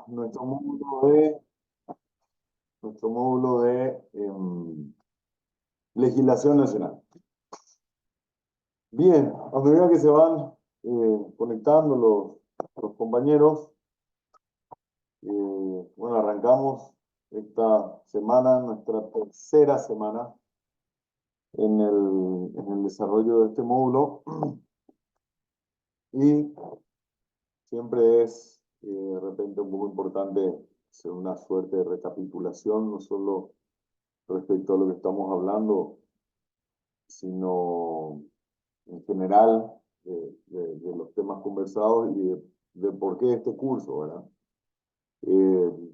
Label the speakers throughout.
Speaker 1: nuestro módulo de, nuestro módulo de legislación nacional. Bien, a medida que se van conectando los compañeros, bueno, arrancamos esta semana, nuestra tercera semana en el desarrollo de este módulo, y siempre es de repente un poco importante hacer una suerte de recapitulación, no solo respecto a lo que estamos hablando, sino en general de los temas conversados y de por qué este curso, ¿verdad?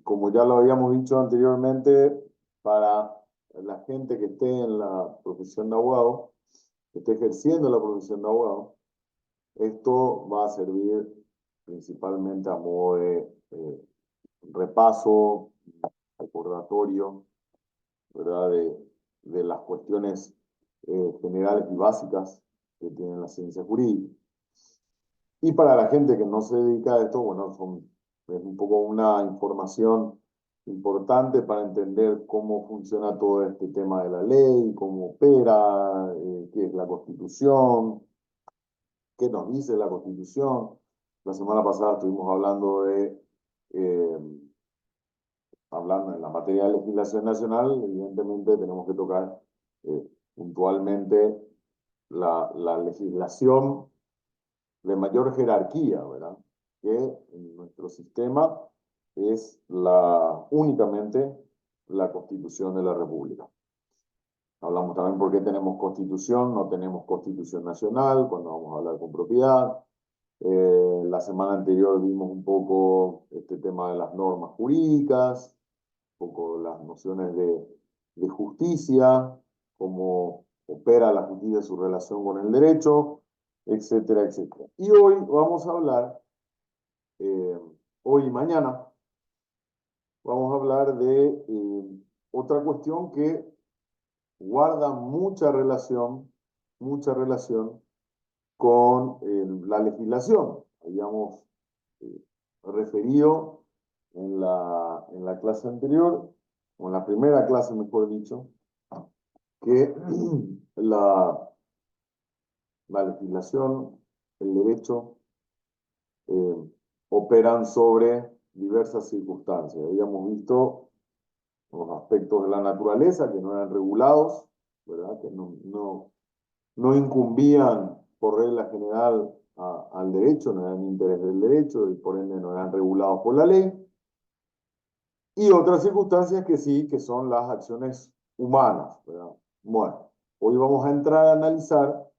Speaker 1: Como ya lo habíamos dicho anteriormente, para la gente que esté en la profesión de abogado, que esté ejerciendo la profesión de abogado, esto va a servir principalmente a modo de repaso, recordatorio, ¿verdad? De las cuestiones generales y básicas que tienen la ciencia jurídica. Y para la gente que no se dedica a esto, bueno, es un poco una información importante para entender cómo funciona todo este tema de la ley, cómo opera, qué es la Constitución, qué nos dice la Constitución. La semana pasada estuvimos hablando en la materia de legislación nacional. Evidentemente tenemos que tocar puntualmente la legislación de mayor jerarquía, ¿verdad? Que en nuestro sistema es únicamente la Constitución de la República. Hablamos también por qué tenemos Constitución, no tenemos Constitución Nacional, cuando vamos a hablar con propiedad. La semana anterior vimos un poco este tema de las normas jurídicas, un poco las nociones de justicia, cómo opera la justicia, su relación con el derecho, etcétera, etcétera. Y hoy vamos a hablar, hoy y mañana, vamos a hablar de otra cuestión que guarda mucha relación con la legislación. Habíamos referido en la clase anterior, o en la primera clase, mejor dicho, que la legislación, el derecho, operan sobre diversas circunstancias. Habíamos visto los aspectos de la naturaleza que no eran regulados, ¿verdad? Que no incumbían por regla general al derecho, no eran interés del derecho y por ende no eran regulados por la ley. Y otras circunstancias que sí, que son las acciones humanas, ¿verdad? Bueno, hoy vamos a entrar a analizar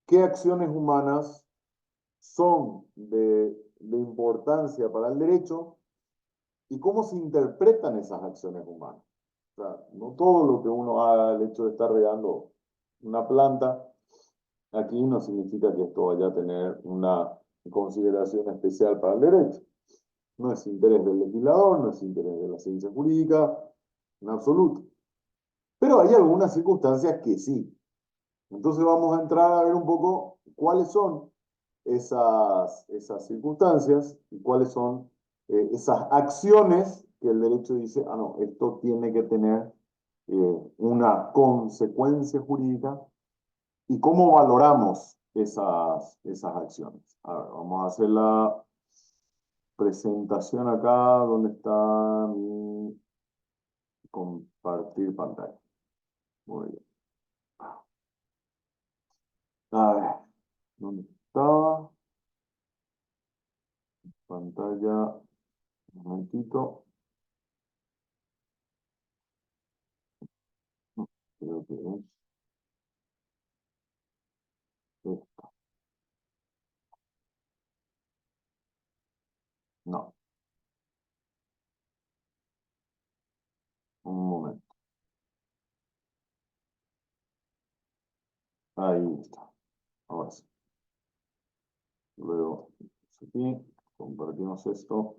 Speaker 1: qué acciones humanas son de importancia para el derecho y cómo se interpretan esas acciones humanas. O sea, no todo lo que uno haga, el hecho de estar regando una planta, aquí no significa que esto vaya a tener una consideración especial para el derecho. No es interés del legislador, no es interés de la ciencia jurídica, en absoluto. Pero hay algunas circunstancias que sí. Entonces vamos a entrar a ver un poco cuáles son esas circunstancias y cuáles son esas acciones que el derecho dice, ah, no, esto tiene que tener una consecuencia jurídica, y cómo valoramos esas acciones. A ver, vamos a hacer la presentación acá, donde está mi compartir pantalla. Muy bien. A ver, ¿dónde está? Pantalla, un momentito. Creo que es esto. No, un momento. Ahí está. Ahora sí. Luego, aquí, compartimos esto.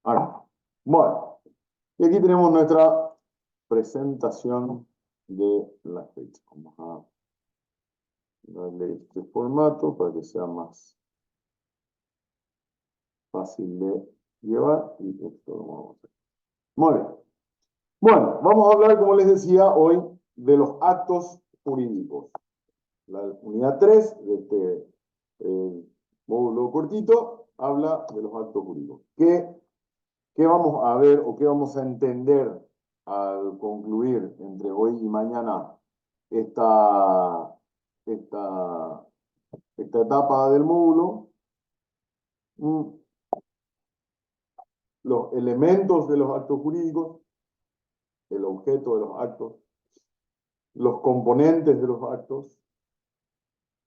Speaker 1: Ahora, bueno, y aquí tenemos nuestra presentación de la fecha. Vamos a darle este formato para que sea más fácil de llevar y esto lo vamos a hacer. Muy bien. Bueno, vamos a hablar, como les decía, hoy de los actos jurídicos. La unidad 3 de este módulo cortito habla de los actos jurídicos. ¿Qué vamos a ver o qué vamos a entender al concluir entre hoy y mañana esta etapa del módulo? Los elementos de los actos jurídicos, el objeto de los actos, los componentes de los actos,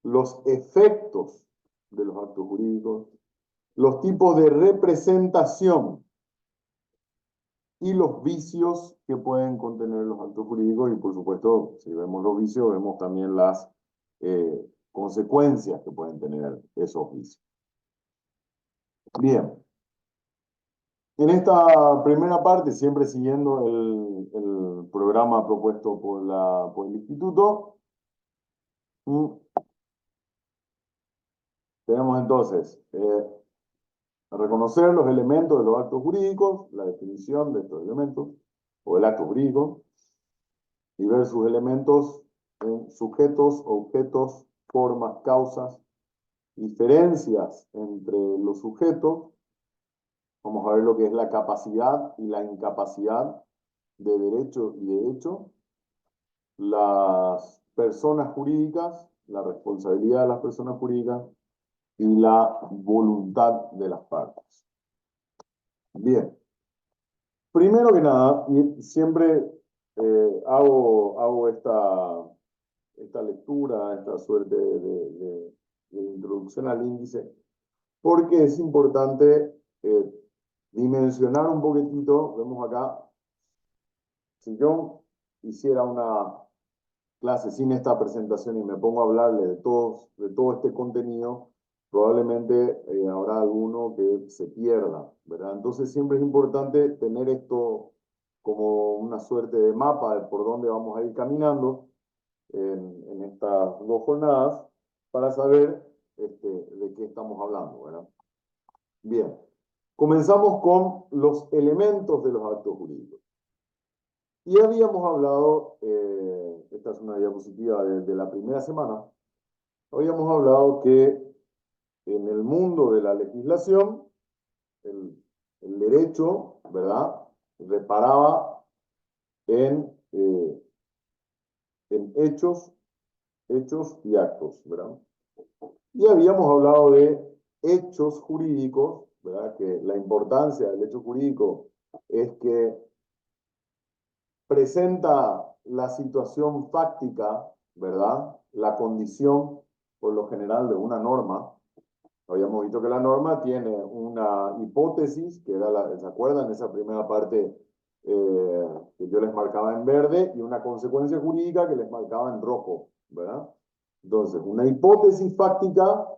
Speaker 1: los efectos de los actos jurídicos, los tipos de representación y los vicios que pueden contener los actos jurídicos. Y por supuesto, si vemos los vicios, vemos también las consecuencias que pueden tener esos vicios. Bien. En esta primera parte, siempre siguiendo el programa propuesto por el Instituto, tenemos entonces reconocer los elementos de los actos jurídicos, la definición de estos elementos, o del acto jurídico, y ver sus elementos en sujetos, objetos, formas, causas, diferencias entre los sujetos. Vamos a ver lo que es la capacidad y la incapacidad de derecho y de hecho, las personas jurídicas, la responsabilidad de las personas jurídicas y la voluntad de las partes. Bien. Primero que nada, y siempre hago esta lectura, esta suerte de introducción al índice, porque es importante dimensionar un poquitito. Vemos acá, si yo hiciera una clase sin esta presentación y me pongo a hablarle de todo este contenido, probablemente habrá alguno que se pierda, ¿verdad? Entonces siempre es importante tener esto como una suerte de mapa de por dónde vamos a ir caminando en estas dos jornadas para saber de qué estamos hablando, ¿verdad? Bien, comenzamos con los elementos de los actos jurídicos. Y habíamos hablado, esta es una diapositiva de la primera semana, habíamos hablado que en el mundo de la legislación, el derecho, ¿verdad?, reparaba en hechos y actos, ¿verdad? Y habíamos hablado de hechos jurídicos, ¿verdad?, que la importancia del hecho jurídico es que presenta la situación fáctica, ¿verdad?, la condición, por lo general, de una norma. Habíamos visto que la norma tiene una hipótesis, que era ¿se acuerdan? Esa primera parte que yo les marcaba en verde, y una consecuencia jurídica que les marcaba en rojo, ¿verdad? Entonces, una hipótesis fáctica,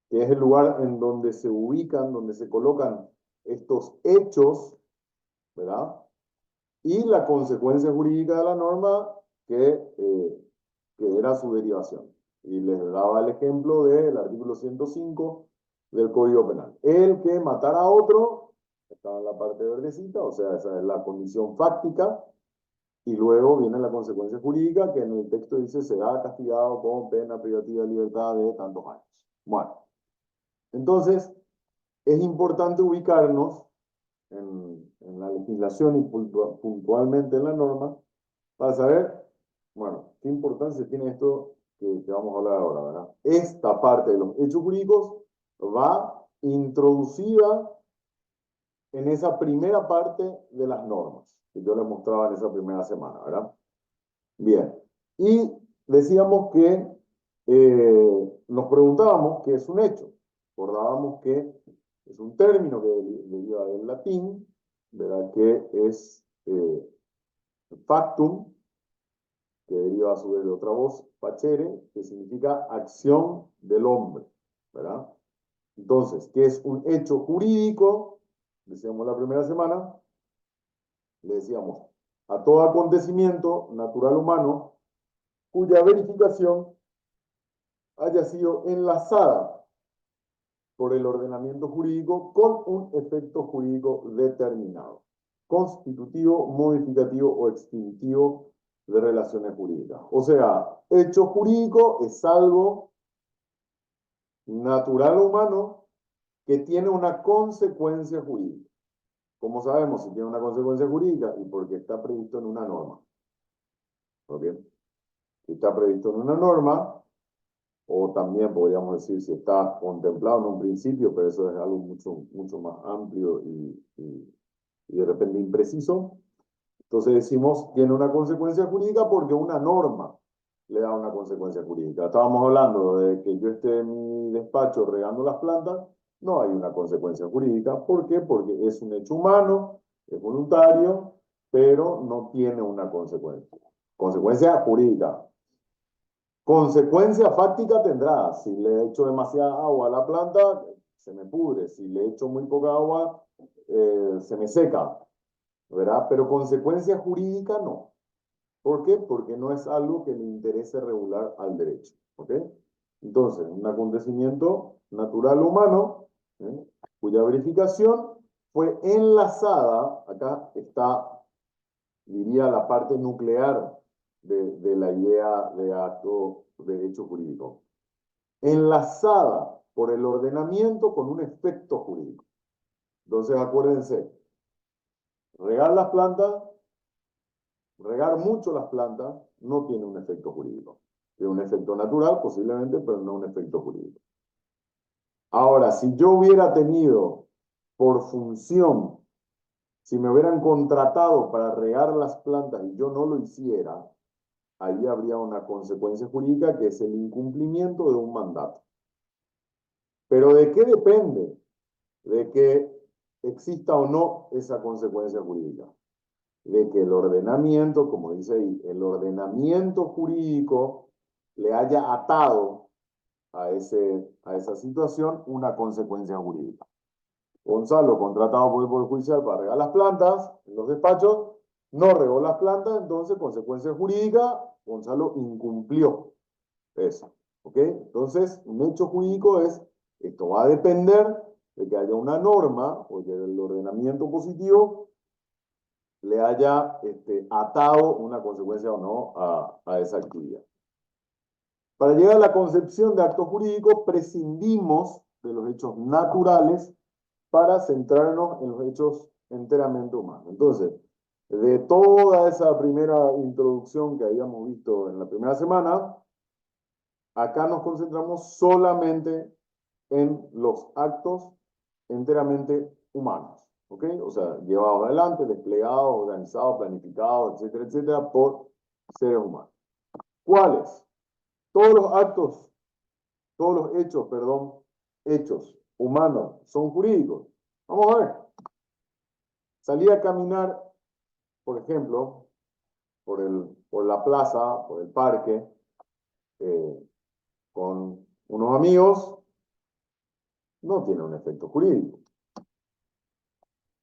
Speaker 1: que es el lugar en donde se ubican, donde se colocan estos hechos, ¿verdad? Y la consecuencia jurídica de la norma, que era su derivación. Y les daba el ejemplo del artículo 105 del Código Penal. El que matara a otro, estaba en la parte verdecita, o sea, esa es la condición fáctica, y luego viene la consecuencia jurídica, que en el texto dice será castigado con pena privativa de libertad de tantos años. Bueno, entonces es importante ubicarnos en la legislación y puntualmente en la norma para saber, bueno, qué importancia tiene esto que vamos a hablar ahora, ¿verdad? Esta parte de los hechos jurídicos va introducida en esa primera parte de las normas que yo les mostraba en esa primera semana, ¿verdad? Bien, y decíamos que nos preguntábamos qué es un hecho. Recordábamos que es un término que deriva del latín, ¿verdad?, que es factum, que deriva a su vez de otra voz, facere, que significa acción del hombre, ¿verdad? Entonces, ¿qué es un hecho jurídico? Decíamos la primera semana, le decíamos, a todo acontecimiento natural humano cuya verificación haya sido enlazada por el ordenamiento jurídico con un efecto jurídico determinado, constitutivo, modificativo o extintivo de relaciones jurídicas. O sea, hecho jurídico es algo natural o humano que tiene una consecuencia jurídica. ¿Cómo sabemos si tiene una consecuencia jurídica? Y porque está previsto en una norma. ¿Ok? Si está previsto en una norma, o también podríamos decir si está contemplado en un principio, pero eso es algo mucho más amplio y de repente impreciso. Entonces decimos, tiene una consecuencia jurídica porque una norma le da una consecuencia jurídica. Estábamos hablando de que yo esté en mi despacho regando las plantas, no hay una consecuencia jurídica. ¿Por qué? Porque es un hecho humano, es voluntario, pero no tiene una consecuencia. Consecuencia jurídica. Consecuencia fáctica tendrá. Si le echo demasiada agua a la planta, se me pudre. Si le echo muy poca agua, se me seca. ¿Verdad? Pero consecuencia jurídica no. ¿Por qué? Porque no es algo que le interese regular al derecho. ¿Ok? Entonces, un acontecimiento natural humano, ¿eh? Cuya verificación fue enlazada, acá está, diría, la parte nuclear de la idea de acto de hecho jurídico, enlazada por el ordenamiento con un efecto jurídico. Entonces, acuérdense, regar las plantas, regar mucho las plantas, no tiene un efecto jurídico. Tiene un efecto natural, posiblemente, pero no un efecto jurídico. Ahora, si yo hubiera tenido por función, si me hubieran contratado para regar las plantas y yo no lo hiciera, ahí habría una consecuencia jurídica que es el incumplimiento de un mandato. ¿Pero de qué depende de que exista o no esa consecuencia jurídica? De que el ordenamiento, como dice ahí, el ordenamiento jurídico le haya atado a esa situación una consecuencia jurídica. Gonzalo, contratado por el Poder Judicial para regar las plantas en los despachos, no regó las plantas, entonces, consecuencia jurídica, Gonzalo incumplió eso. ¿Ok? Entonces, un hecho jurídico es, esto va a depender de que haya una norma, o que el ordenamiento positivo le haya atado una consecuencia o no a esa actividad. Para llegar a la concepción de acto jurídico, prescindimos de los hechos naturales para centrarnos en los hechos enteramente humanos. Entonces, de toda esa primera introducción que habíamos visto en la primera semana, acá nos concentramos solamente en los actos enteramente humanos. ¿Ok? O sea, llevados adelante, desplegados, organizados, planificados, etcétera, etcétera, por seres humanos. ¿Cuáles? Todos los actos, todos los hechos, perdón, hechos humanos son jurídicos. Vamos a ver. Salir a caminar, por ejemplo, por la plaza, por el parque, con unos amigos, no tiene un efecto jurídico.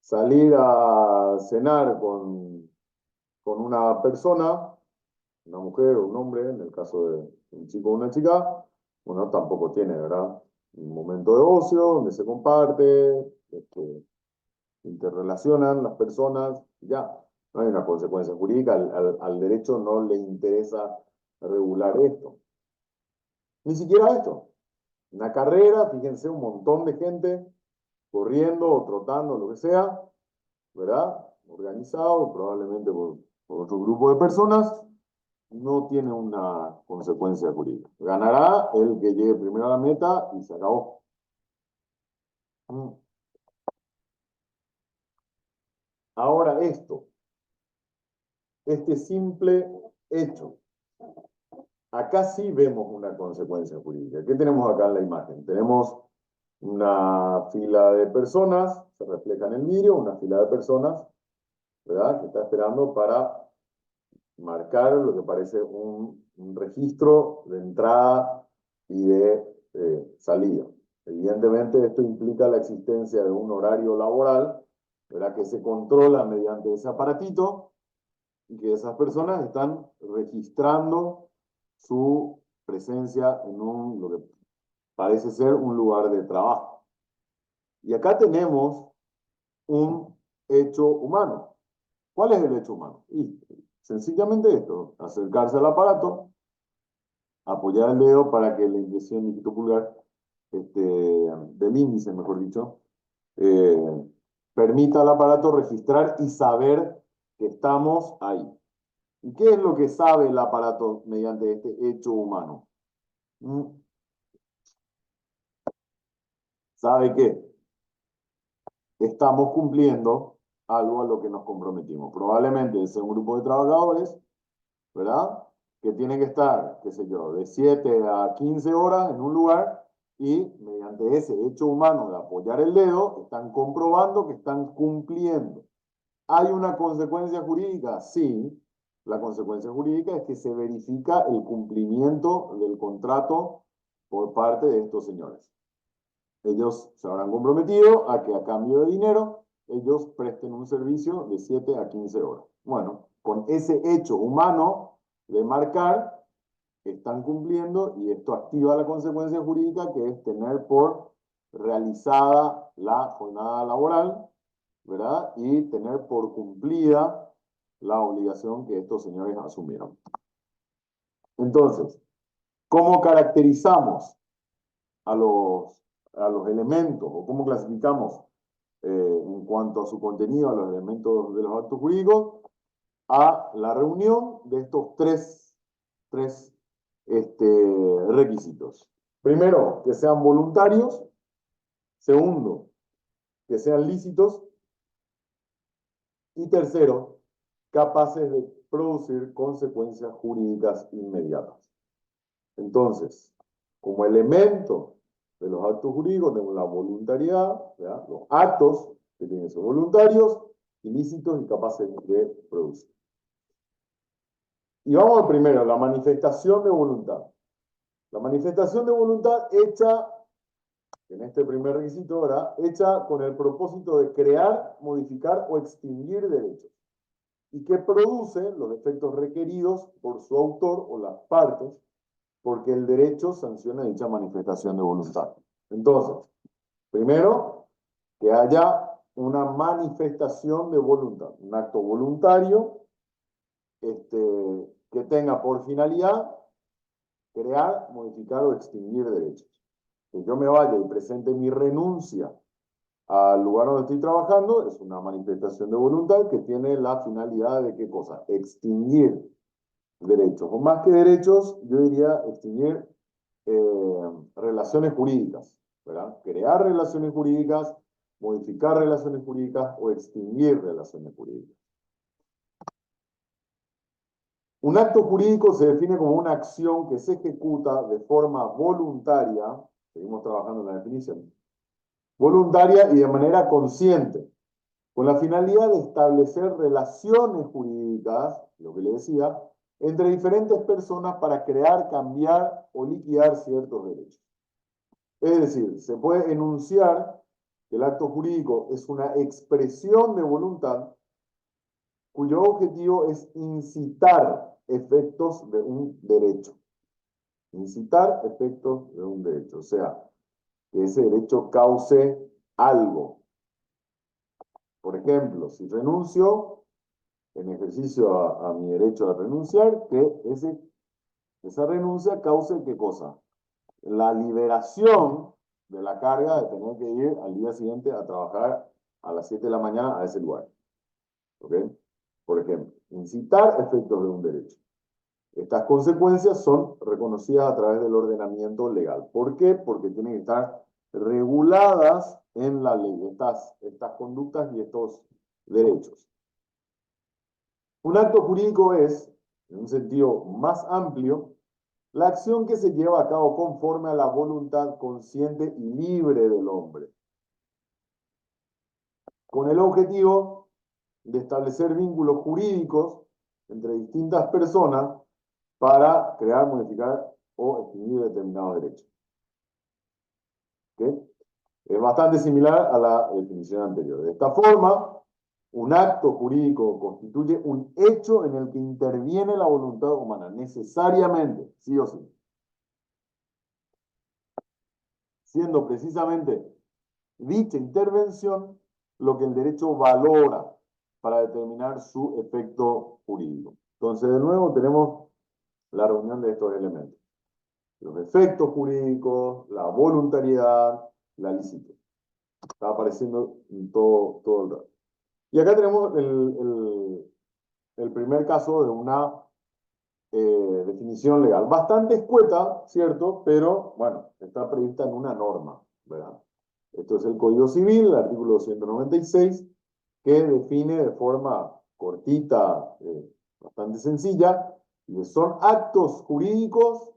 Speaker 1: Salir a cenar con una persona, una mujer o un hombre, en el caso de un chico o una chica, bueno, tampoco tiene, ¿verdad? Un momento de ocio donde se comparte, interrelacionan las personas, ya. No hay una consecuencia jurídica, al derecho no le interesa regular esto. Ni siquiera esto. Una carrera, fíjense, un montón de gente corriendo o trotando, lo que sea, ¿verdad? Organizado, probablemente por otro grupo de personas, no tiene una consecuencia jurídica. Ganará el que llegue primero a la meta y se acabó. Ahora este simple hecho, acá sí vemos una consecuencia jurídica. ¿Qué tenemos acá en la imagen? Tenemos una fila de personas, se refleja en el vidrio, una fila de personas, ¿verdad? Que está esperando para marcar lo que parece un registro de entrada y de salida. Evidentemente, esto implica la existencia de un horario laboral, ¿verdad? Que se controla mediante ese aparatito y que esas personas están registrando su presencia en lo que parece ser un lugar de trabajo. Y acá tenemos un hecho humano. ¿Cuál es el hecho humano? Y sencillamente esto, acercarse al aparato, apoyar el dedo para que la impresión dígito pulgar, del índice, mejor dicho, eh, permita al aparato registrar y saber que estamos ahí. ¿Y qué es lo que sabe el aparato mediante este hecho humano? ¿Mm? ¿Sabe qué? Estamos cumpliendo algo a lo que nos comprometimos. Probablemente es un grupo de trabajadores, ¿verdad? Que tienen que estar, qué sé yo, de 7 a 15 horas en un lugar y mediante ese hecho humano de apoyar el dedo, están comprobando que están cumpliendo. ¿Hay una consecuencia jurídica? Sí. La consecuencia jurídica es que se verifica el cumplimiento del contrato por parte de estos señores. Ellos se habrán comprometido a que a cambio de dinero ellos presten un servicio de 7 a 15 horas. Bueno, con ese hecho humano de marcar, están cumpliendo y esto activa la consecuencia jurídica que es tener por realizada la jornada laboral, ¿verdad? Y tener por cumplida la obligación que estos señores asumieron. Entonces, ¿cómo caracterizamos a los elementos o cómo clasificamos en cuanto a su contenido a los elementos de los actos jurídicos? A la reunión de estos tres requisitos. Primero, que sean voluntarios. Segundo, que sean lícitos. Y tercero, capaces de producir consecuencias jurídicas inmediatas. Entonces, como elemento de los actos jurídicos tenemos la voluntariedad, ¿verdad? Los actos que tienen que ser voluntarios, ilícitos y capaces de producir. Y vamos al primero, la manifestación de voluntad. La manifestación de voluntad hecha, en este primer requisito, ¿verdad? Hecha con el propósito de crear, modificar o extinguir derechos. Y que produce los efectos requeridos por su autor o las partes, porque el derecho sanciona dicha manifestación de voluntad. Entonces, primero, que haya una manifestación de voluntad, un acto voluntario que tenga por finalidad crear, modificar o extinguir derechos. Que yo me vaya y presente mi renuncia al lugar donde estoy trabajando es una manifestación de voluntad que tiene la finalidad de ¿qué cosa? Extinguir derechos. O más que derechos, yo diría extinguir relaciones jurídicas, ¿verdad? Crear relaciones jurídicas, modificar relaciones jurídicas o extinguir relaciones jurídicas. Un acto jurídico se define como una acción que se ejecuta de forma voluntaria, seguimos trabajando en la definición, voluntaria y de manera consciente, con la finalidad de establecer relaciones jurídicas, lo que le decía, entre diferentes personas para crear, cambiar o liquidar ciertos derechos. Es decir, se puede enunciar que el acto jurídico es una expresión de voluntad cuyo objetivo es incitar efectos de un derecho. Incitar efectos de un derecho, o sea, que ese derecho cause algo. Por ejemplo, si renuncio en ejercicio a mi derecho a renunciar, que esa renuncia cause ¿qué cosa? La liberación de la carga de tener que ir al día siguiente a trabajar a las 7 de la mañana a ese lugar. ¿Ok? Por ejemplo, incitar efectos de un derecho. Estas consecuencias son reconocidas a través del ordenamiento legal. ¿Por qué? Porque tienen que estar reguladas en la ley, estas conductas y estos derechos. Un acto jurídico es, en un sentido más amplio, la acción que se lleva a cabo conforme a la voluntad consciente y libre del hombre, con el objetivo de establecer vínculos jurídicos entre distintas personas para crear, modificar o extinguir determinados derechos. ¿Okay? Es bastante similar a la definición anterior. De esta forma, un acto jurídico constituye un hecho en el que interviene la voluntad humana, necesariamente, sí o sí. Siendo precisamente dicha intervención lo que el derecho valora para determinar su efecto jurídico. Entonces, de nuevo, tenemos la reunión de estos elementos. Los efectos jurídicos, la voluntariedad, la licitud. Está apareciendo en todo el rato. Y acá tenemos el primer caso de una definición legal. Bastante escueta, ¿cierto? Pero, bueno, está prevista en una norma, ¿verdad? Esto es el Código Civil, el artículo 296, que define de forma cortita, bastante sencilla, y son actos jurídicos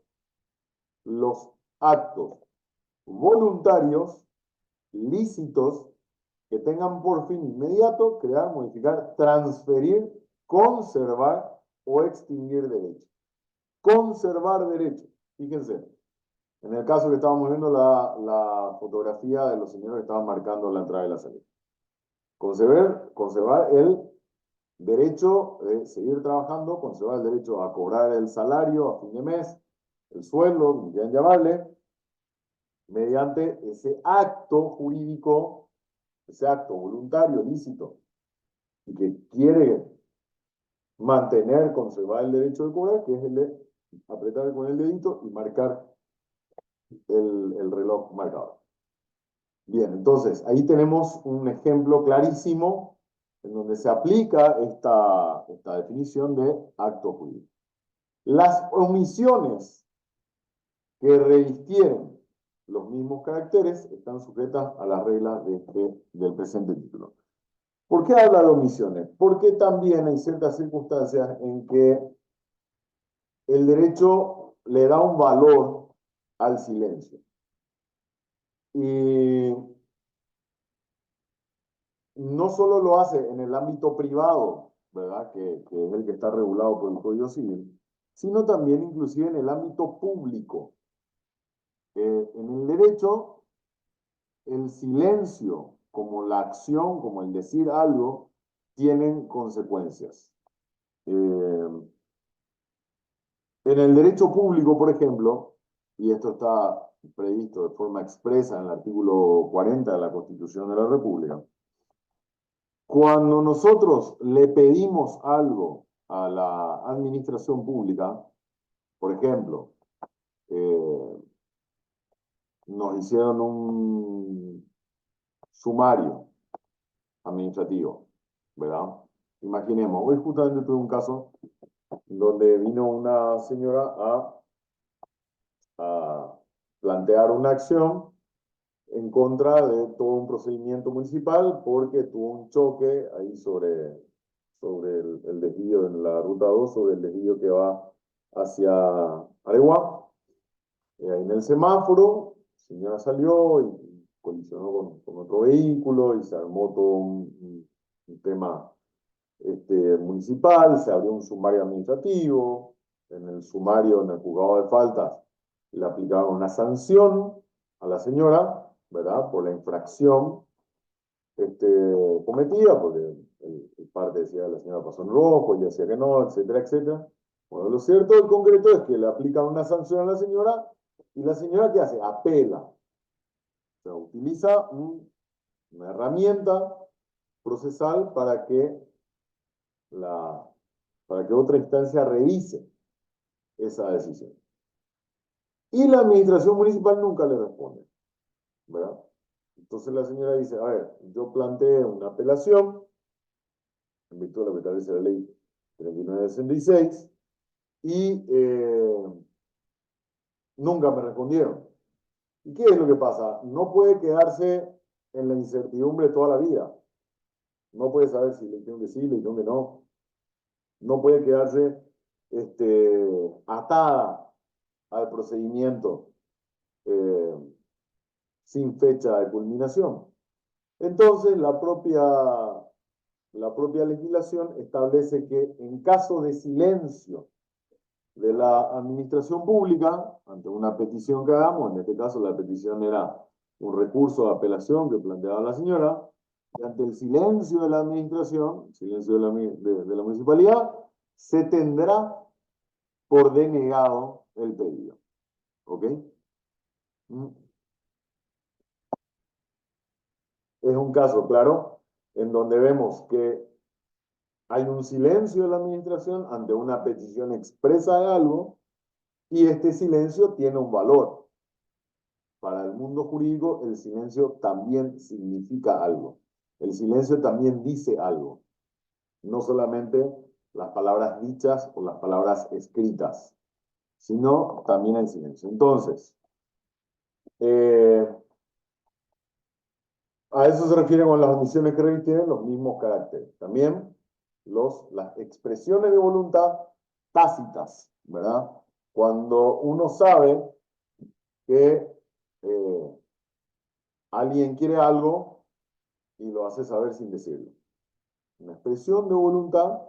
Speaker 1: los actos voluntarios, lícitos, que tengan por fin inmediato crear, modificar, transferir, conservar o extinguir derechos. Conservar derechos. Fíjense, en el caso que estábamos viendo la fotografía de los señores que estaban marcando la entrada y la salida. Conservar el derecho de seguir trabajando, conservar el derecho a cobrar el salario a fin de mes, el sueldo, como quieran llamarle, mediante ese acto jurídico, ese acto voluntario, lícito, y que quiere mantener, conservar el derecho de cobrar, que es el de apretar con el dedito y marcar el reloj marcador. Bien, entonces ahí tenemos un ejemplo clarísimo en donde se aplica esta definición de acto jurídico. Las omisiones que revistieren los mismos caracteres están sujetas a las reglas del presente título. ¿Por qué habla de omisiones? Porque también hay ciertas circunstancias en que el derecho le da un valor al silencio. Y no solo lo hace en el ámbito privado, ¿verdad? Que es el que está regulado por el Código Civil, sino también inclusive en el ámbito público. En el derecho, el silencio, como la acción, como el decir algo, tienen consecuencias. En el derecho público, por ejemplo, y esto está previsto de forma expresa en el artículo 40 de la Constitución de la República, cuando nosotros le pedimos algo a la administración pública, por ejemplo, nos hicieron un sumario administrativo, ¿verdad? Imaginemos, hoy justamente tuve un caso donde vino una señora a plantear una acción en contra de todo un procedimiento municipal porque tuvo un choque ahí sobre el desvío en la ruta 2, sobre el desvío que va hacia Areguá. Ahí en el semáforo, la señora salió y colisionó con otro vehículo y se armó todo un tema municipal, se abrió un sumario administrativo. En el sumario, en el juzgado de faltas, le aplicaron una sanción a la señora, ¿verdad? Por la infracción cometida, porque el parte decía que la señora pasó en rojo, y decía que no, etcétera, etcétera. Bueno, lo cierto del concreto es que le aplican una sanción a la señora, y la señora, ¿qué hace? Apela. O sea, utiliza una herramienta procesal para que otra instancia revise esa decisión. Y la administración municipal nunca le responde, ¿verdad? Entonces la señora dice, a ver, yo planteé una apelación en virtud de lo que establece la ley 3966 y nunca me respondieron. ¿Y qué es lo que pasa? No puede quedarse en la incertidumbre toda la vida. No puede saber si le dijeron que sí, le dijeron que no. No puede quedarse atada al procedimiento sin fecha de culminación. Entonces, la propia legislación establece que en caso de silencio de la administración pública, ante una petición que hagamos, en este caso la petición era un recurso de apelación que planteaba la señora, y ante el silencio de la administración, silencio de la municipalidad, se tendrá por denegado el pedido. ¿Ok? es un caso claro en donde vemos que hay un silencio de la administración ante una petición expresa de algo y este silencio tiene un valor. Para el mundo jurídico, el silencio también significa algo. El silencio también dice algo. No solamente las palabras dichas o las palabras escritas, sino también el silencio. Entonces, a eso se refiere con las omisiones que tienen los mismos caracteres. También las expresiones de voluntad tácitas, ¿verdad? Cuando uno sabe que alguien quiere algo y lo hace saber sin decirlo. Una expresión de voluntad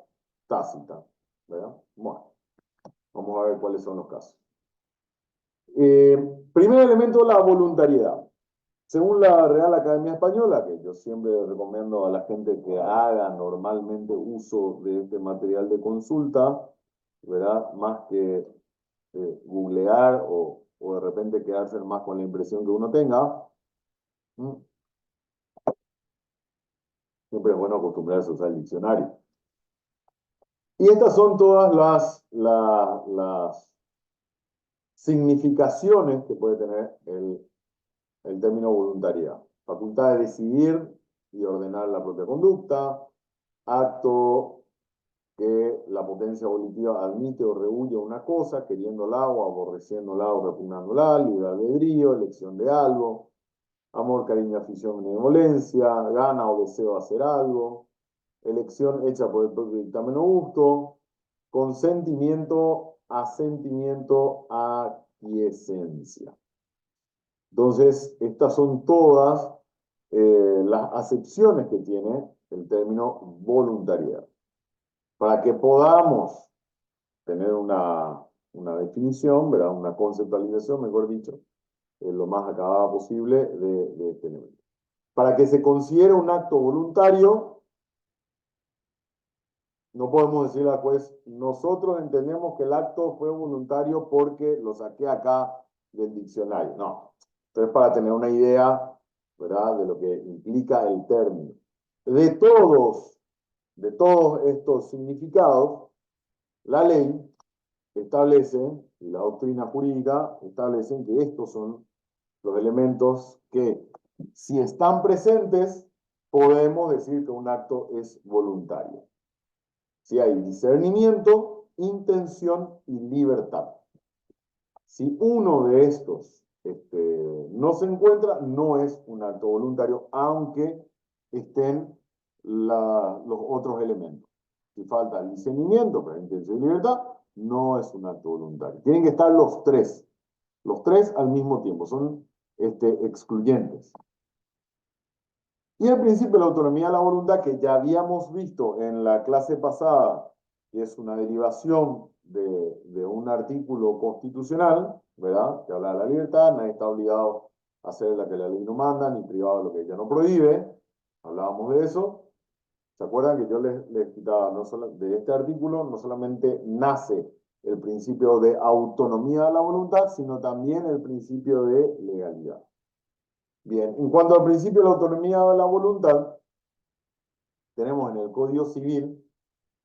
Speaker 1: tácita, ¿verdad? Bueno, vamos a ver cuáles son los casos. Primer elemento, la voluntariedad. Según la Real Academia Española, que yo siempre recomiendo a la gente que haga normalmente uso de este material de consulta, ¿verdad? Más que googlear o de repente quedarse más con la impresión que uno tenga, siempre es bueno acostumbrarse a usar el diccionario. Y estas son todas las significaciones que puede tener el término voluntariedad. Facultad de decidir y ordenar la propia conducta, acto que la potencia volitiva admite o rehúye una cosa, queriéndola o aborreciéndola o repugnándola, libre albedrío, elección de algo, amor, cariño, afición, benevolencia, gana o deseo de hacer algo, elección hecha por el propio dictamen o gusto, consentimiento, asentimiento, aquiescencia. Entonces, estas son todas las acepciones que tiene el término voluntariedad. Para que podamos tener una definición, ¿verdad? Una conceptualización, mejor dicho, lo más acabada posible de este elemento. Para que se considere un acto voluntario, no podemos decirle al juez, nosotros entendemos que el acto fue voluntario porque lo saqué acá del diccionario. No. Entonces, para tener una idea, ¿verdad?, de lo que implica el término. De todos estos significados, la ley establece, y la doctrina jurídica establecen que estos son los elementos que, si están presentes, podemos decir que un acto es voluntario. Si hay discernimiento, intención y libertad. Si uno de estos no se encuentra, no es un acto voluntario, aunque estén los otros elementos. Si falta el discernimiento, pero intención y libertad, no es un acto voluntario. Tienen que estar los tres al mismo tiempo, son excluyentes. Y el principio de la autonomía de la voluntad, que ya habíamos visto en la clase pasada, que es una derivación de un artículo constitucional, ¿verdad?, que habla de la libertad, nadie está obligado a hacer la que la ley no manda, ni privado de lo que ella no prohíbe. Hablábamos de eso. ¿Se acuerdan que yo les citaba, no solo, de este artículo no solamente nace el principio de autonomía de la voluntad, sino también el principio de legalidad? Bien, en cuanto al principio de la autonomía de la voluntad, tenemos en el Código Civil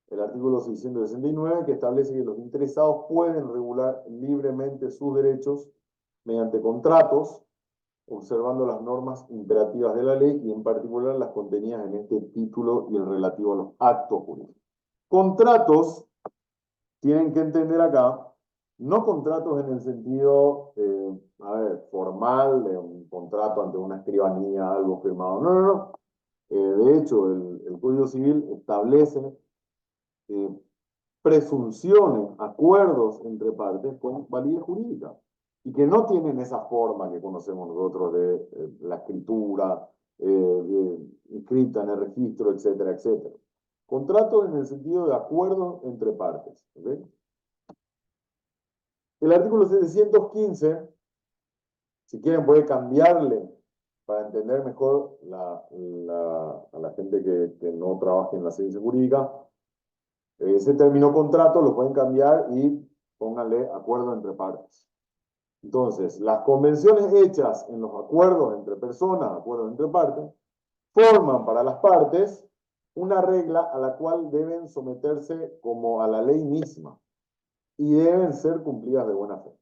Speaker 1: el artículo 669 que establece que los interesados pueden regular libremente sus derechos mediante contratos, observando las normas imperativas de la ley y en particular las contenidas en este título y el relativo a los actos jurídicos. Contratos, tienen que entender acá, no contratos en el sentido, formal, de un contrato ante una escribanía, algo firmado. No, no, no. De hecho, el Código Civil establece presunciones, acuerdos entre partes con validez jurídica y que no tienen esa forma que conocemos nosotros de la escritura, inscrita en el registro, etcétera, etcétera. Contratos en el sentido de acuerdos entre partes. ¿Okay? El artículo 715, si quieren puede cambiarle para entender mejor a la gente que no trabaje en la ciencia jurídica. Ese término contrato lo pueden cambiar y pónganle acuerdo entre partes. Entonces, las convenciones hechas en los acuerdos entre personas, acuerdos entre partes, forman para las partes una regla a la cual deben someterse como a la ley misma y deben ser cumplidas de buena fe.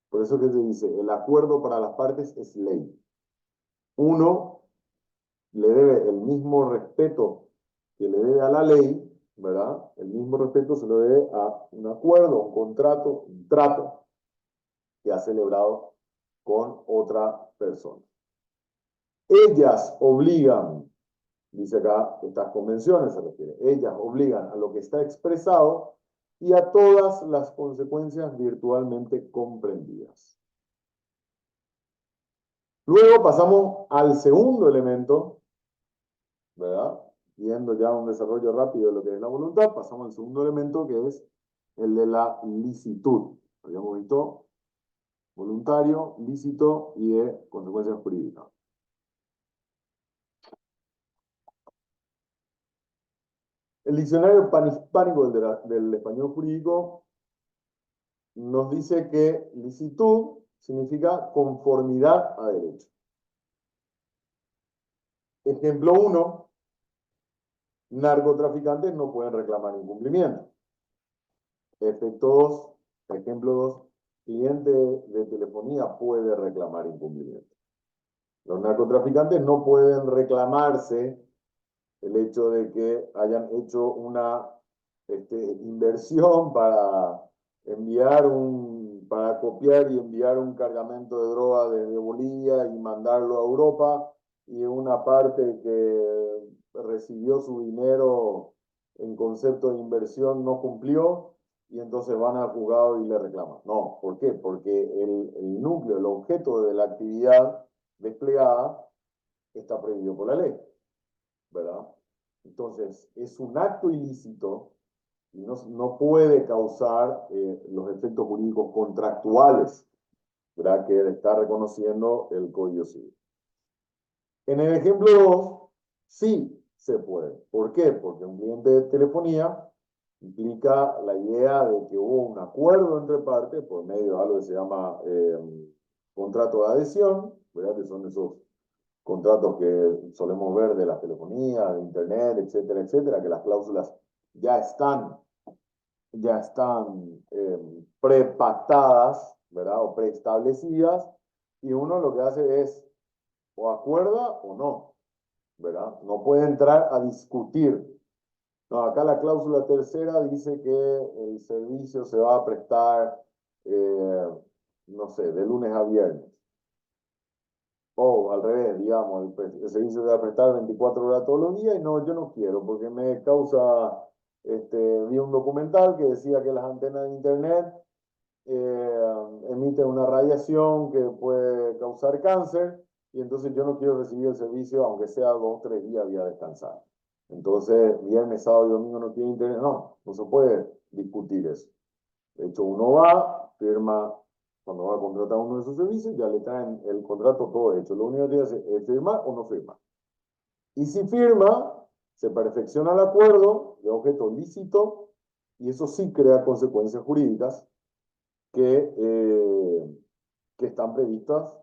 Speaker 1: Por eso que se dice, el acuerdo para las partes es ley. Uno le debe el mismo respeto que le debe a la ley, ¿verdad? El mismo respeto se lo debe a un acuerdo, un contrato, un trato que ha celebrado con otra persona. Ellas obligan, dice acá, estas convenciones se refiere, ellas obligan a lo que está expresado y a todas las consecuencias virtualmente comprendidas. Luego pasamos al segundo elemento, ¿verdad? Viendo ya un desarrollo rápido de lo que es la voluntad, pasamos al segundo elemento que es el de la licitud. Habíamos visto voluntario, lícito y de consecuencias jurídicas. El diccionario panhispánico del español jurídico nos dice que licitud significa conformidad a derecho. Ejemplo 1, narcotraficantes no pueden reclamar incumplimiento. Efecto 2, ejemplo 2, cliente de telefonía puede reclamar incumplimiento. Los narcotraficantes no pueden reclamarse el hecho de que hayan hecho una inversión para copiar y enviar un cargamento de droga desde Bolivia y mandarlo a Europa, y una parte que recibió su dinero en concepto de inversión no cumplió, y entonces van al juzgado y le reclaman. No, ¿por qué? Porque el núcleo, el objeto de la actividad desplegada está prohibido por la ley, ¿verdad? Entonces, es un acto ilícito y no puede causar los efectos jurídicos contractuales, ¿verdad?, que está reconociendo el Código Civil. En el ejemplo 2, sí se puede. ¿Por qué? Porque un cliente de telefonía implica la idea de que hubo un acuerdo entre partes por medio de algo que se llama contrato de adhesión, ¿verdad?, que son esos contratos que solemos ver de la telefonía, de internet, etcétera, etcétera, que las cláusulas ya están prepactadas, ¿verdad? O preestablecidas, y uno lo que hace es o acuerda o no, ¿verdad? No puede entrar a discutir. No, acá la cláusula tercera dice que el servicio se va a prestar, no sé, de lunes a viernes. O al revés, digamos, el servicio se va a prestar 24 horas todos los días, y no, yo no quiero, porque me causa, vi un documental que decía que las antenas de internet emiten una radiación que puede causar cáncer, y entonces yo no quiero recibir el servicio, aunque sea 2 o 3 días, voy a descansar. Entonces, viernes, sábado y domingo no tiene internet. No, no se puede discutir eso. De hecho, uno va, firma, cuando va a contratar uno de esos servicios, ya le traen el contrato todo hecho. Lo único que tiene que hacer es firmar o no firmar. Y si firma, se perfecciona el acuerdo de objeto lícito, y eso sí crea consecuencias jurídicas que están previstas,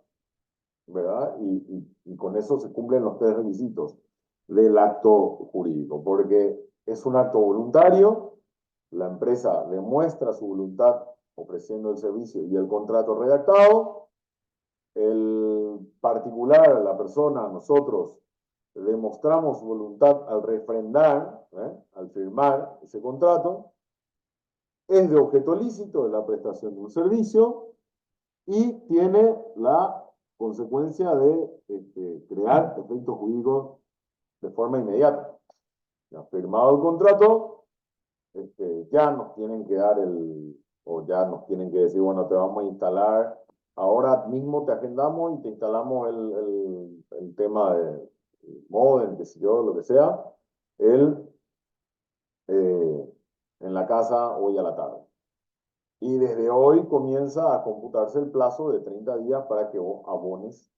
Speaker 1: ¿verdad? Y con eso se cumplen los 3 requisitos del acto jurídico, porque es un acto voluntario, la empresa demuestra su voluntad ofreciendo el servicio y el contrato redactado, el particular, la persona, nosotros demostramos voluntad al refrendar, al firmar ese contrato, es de objeto lícito de la prestación de un servicio y tiene la consecuencia de crear efectos jurídicos de forma inmediata. Ya firmado el contrato, ya nos tienen que dar o ya nos tienen que decir, bueno, te vamos a instalar, ahora mismo te agendamos y te instalamos el tema de modem, qué sé yo, lo que sea, eh, en la casa hoy a la tarde. Y desde hoy comienza a computarse el plazo de 30 días para que vos abones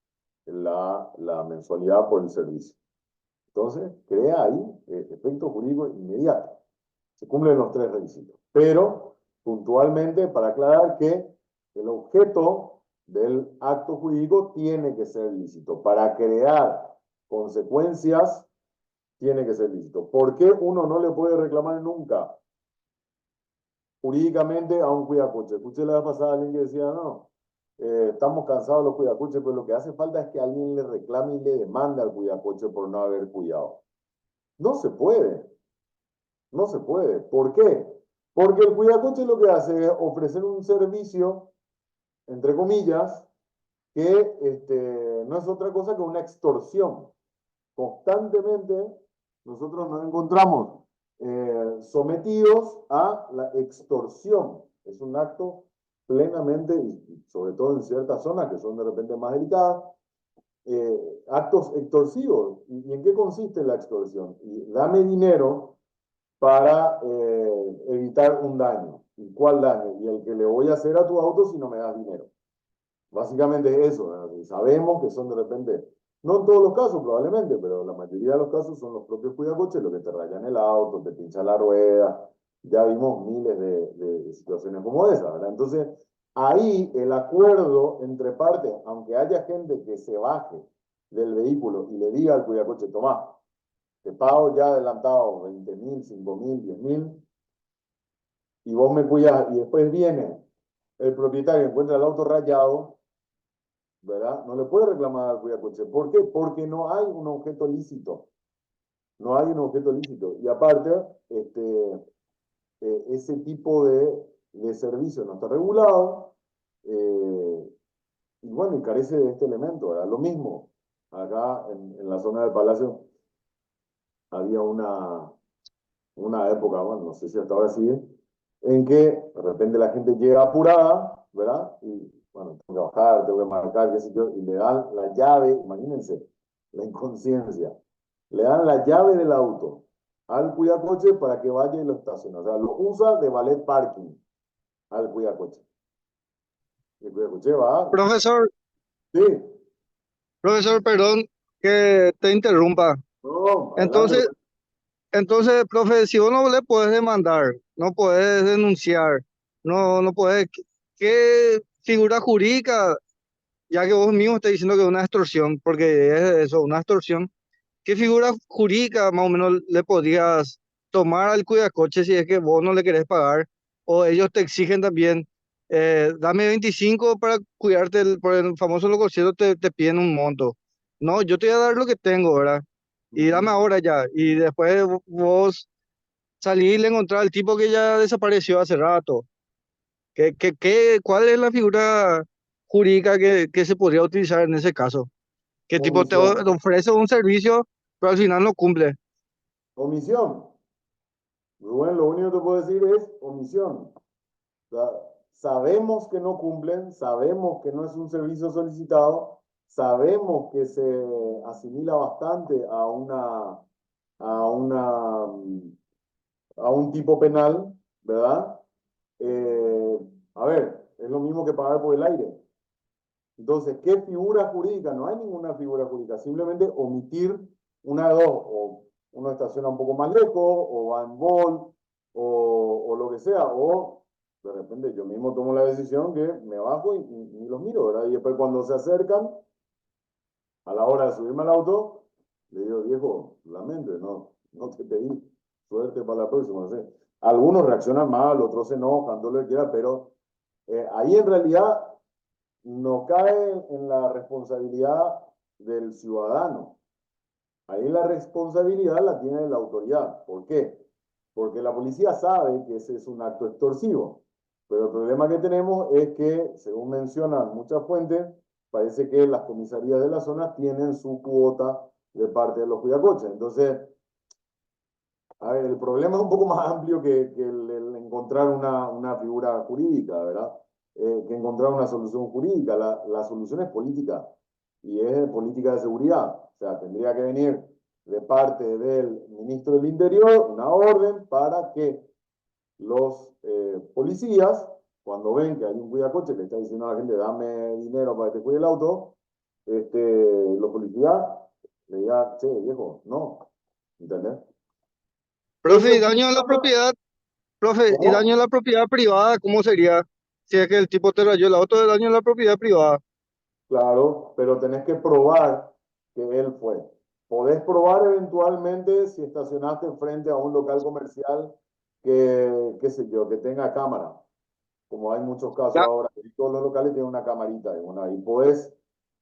Speaker 1: la mensualidad por el servicio. Entonces, crea ahí efecto jurídico inmediato. Se cumplen los 3 requisitos. Pero, puntualmente, para aclarar que el objeto del acto jurídico tiene que ser lícito. Para crear consecuencias, tiene que ser lícito. ¿Por qué uno no le puede reclamar nunca jurídicamente a un cuidacoche? Escuché la vez pasada a alguien que decía, no, estamos cansados de los cuidacoches, pero lo que hace falta es que alguien le reclame y le demande al cuidacoche por no haber cuidado. No se puede, no se puede. ¿Por qué? Porque el cuidacoche lo que hace es ofrecer un servicio, entre comillas, que no es otra cosa que una extorsión. Constantemente nosotros nos encontramos sometidos a la extorsión. Es un acto plenamente, y sobre todo en ciertas zonas que son de repente más delicadas, actos extorsivos. ¿Y en qué consiste la extorsión? Y dame dinero para evitar un daño. ¿Y cuál daño? Y el que le voy a hacer a tu auto si no me das dinero. Básicamente eso, ¿verdad? Y sabemos que son de repente, no en todos los casos probablemente, pero la mayoría de los casos son los propios cuidacoches los que te rayan el auto, te pinchan la rueda. Ya vimos miles de situaciones como esa, ¿verdad? Entonces, ahí el acuerdo entre partes, aunque haya gente que se baje del vehículo y le diga al cuidacoche, tomá, te pago ya adelantado 20.000, 5.000, 10.000, y vos me cuidas, y después viene el propietario, encuentra el auto rayado, ¿verdad? No le puede reclamar al cuidacoche. ¿Por qué? Porque no hay un objeto lícito. No hay un objeto lícito. Y aparte, ese tipo de servicio no está regulado. Y bueno, y carece de este elemento, ¿verdad? Lo mismo, acá en la zona del Palacio había una época, bueno, no sé si hasta ahora sigue, en que de repente la gente llega apurada, ¿verdad? Y bueno, tengo que bajar, tengo que marcar, qué sé yo, y le dan la llave, imagínense, la inconsciencia, le dan la llave del auto al cuidacoche para que vaya y lo estacione. O sea, lo usa de valet parking al cuidacoche. El cuidacoche va,
Speaker 2: Profesor,
Speaker 1: sí,
Speaker 2: profesor, perdón que te interrumpa.
Speaker 1: no, adelante.
Speaker 2: Entonces, entonces, profe, si vos no le puedes demandar, no puedes denunciar, no puedes, ¿qué figura jurídica, ya que vos mismo estás diciendo que es una extorsión, porque es eso, una extorsión, qué figura jurídica más o menos le podrías tomar al cuidacoche si es que vos no le querés pagar, o ellos te exigen también, dame 25 para cuidarte, por el famoso loco cielo te piden un monto. No, yo te voy a dar lo que tengo, ¿verdad? Y dame
Speaker 1: Ujú.
Speaker 2: ahora ya. Y después vos salí y le encontrás al tipo que ya desapareció hace rato. ¿Cuál es la figura jurídica que se podría utilizar en ese caso? Que tipo
Speaker 1: Omisión,
Speaker 2: te ofrece un servicio, pero al final no cumple.
Speaker 1: omisión. Rubén, lo único que te puedo decir es omisión. O sea, sabemos que no cumplen, sabemos que no es un servicio solicitado, sabemos que se asimila bastante a una, a un tipo penal, ¿verdad? Eh, a ver, es lo mismo que pagar por el aire. Entonces, ¿qué figura jurídica? No hay ninguna figura jurídica, simplemente omitir una de dos, o uno estaciona un poco más lejos, o va en vol, o lo que sea, o de repente yo mismo tomo la decisión que me bajo y los miro, ¿verdad? Y después cuando se acercan, a la hora de subirme al auto, le digo, viejo, lamento, no te pedí, suerte para la próxima, no sé. Algunos reaccionan mal, otros se enojan, todo lo que quiera, pero ahí en realidad no cae en la responsabilidad del ciudadano. Ahí la responsabilidad la tiene la autoridad. ¿Por qué? Porque la policía sabe que ese es un acto extorsivo. Pero el problema que tenemos es que, según mencionan muchas fuentes, parece que las comisarías de la zona tienen su cuota de parte de los cuidacoches. Entonces, a ver, el problema es un poco más amplio que el encontrar una figura jurídica, ¿verdad? Que encontrar una solución jurídica. La solución es política y es política de seguridad. O sea, tendría que venir de parte del ministro del Interior una orden para que los policías, cuando ven que hay un cuidacoche que está diciendo a la gente, dame dinero para que te cuide el auto, los policías le digan, che, viejo, no, ¿entendés?
Speaker 2: Profe,
Speaker 1: Eso
Speaker 2: y daño a la
Speaker 1: implica,
Speaker 2: propiedad, profe, y daño a
Speaker 1: ¿cómo?
Speaker 2: la propiedad privada, ¿cómo sería? Si es que el tipo te rayó el auto de daño a la propiedad privada.
Speaker 1: Claro, pero tenés que probar que él fue. podés probar eventualmente si estacionaste frente a un local comercial que, qué sé yo, que tenga cámara, como hay muchos casos
Speaker 2: Ya,
Speaker 1: ahora, que todos los locales tienen una camarita, y bueno, ahí podés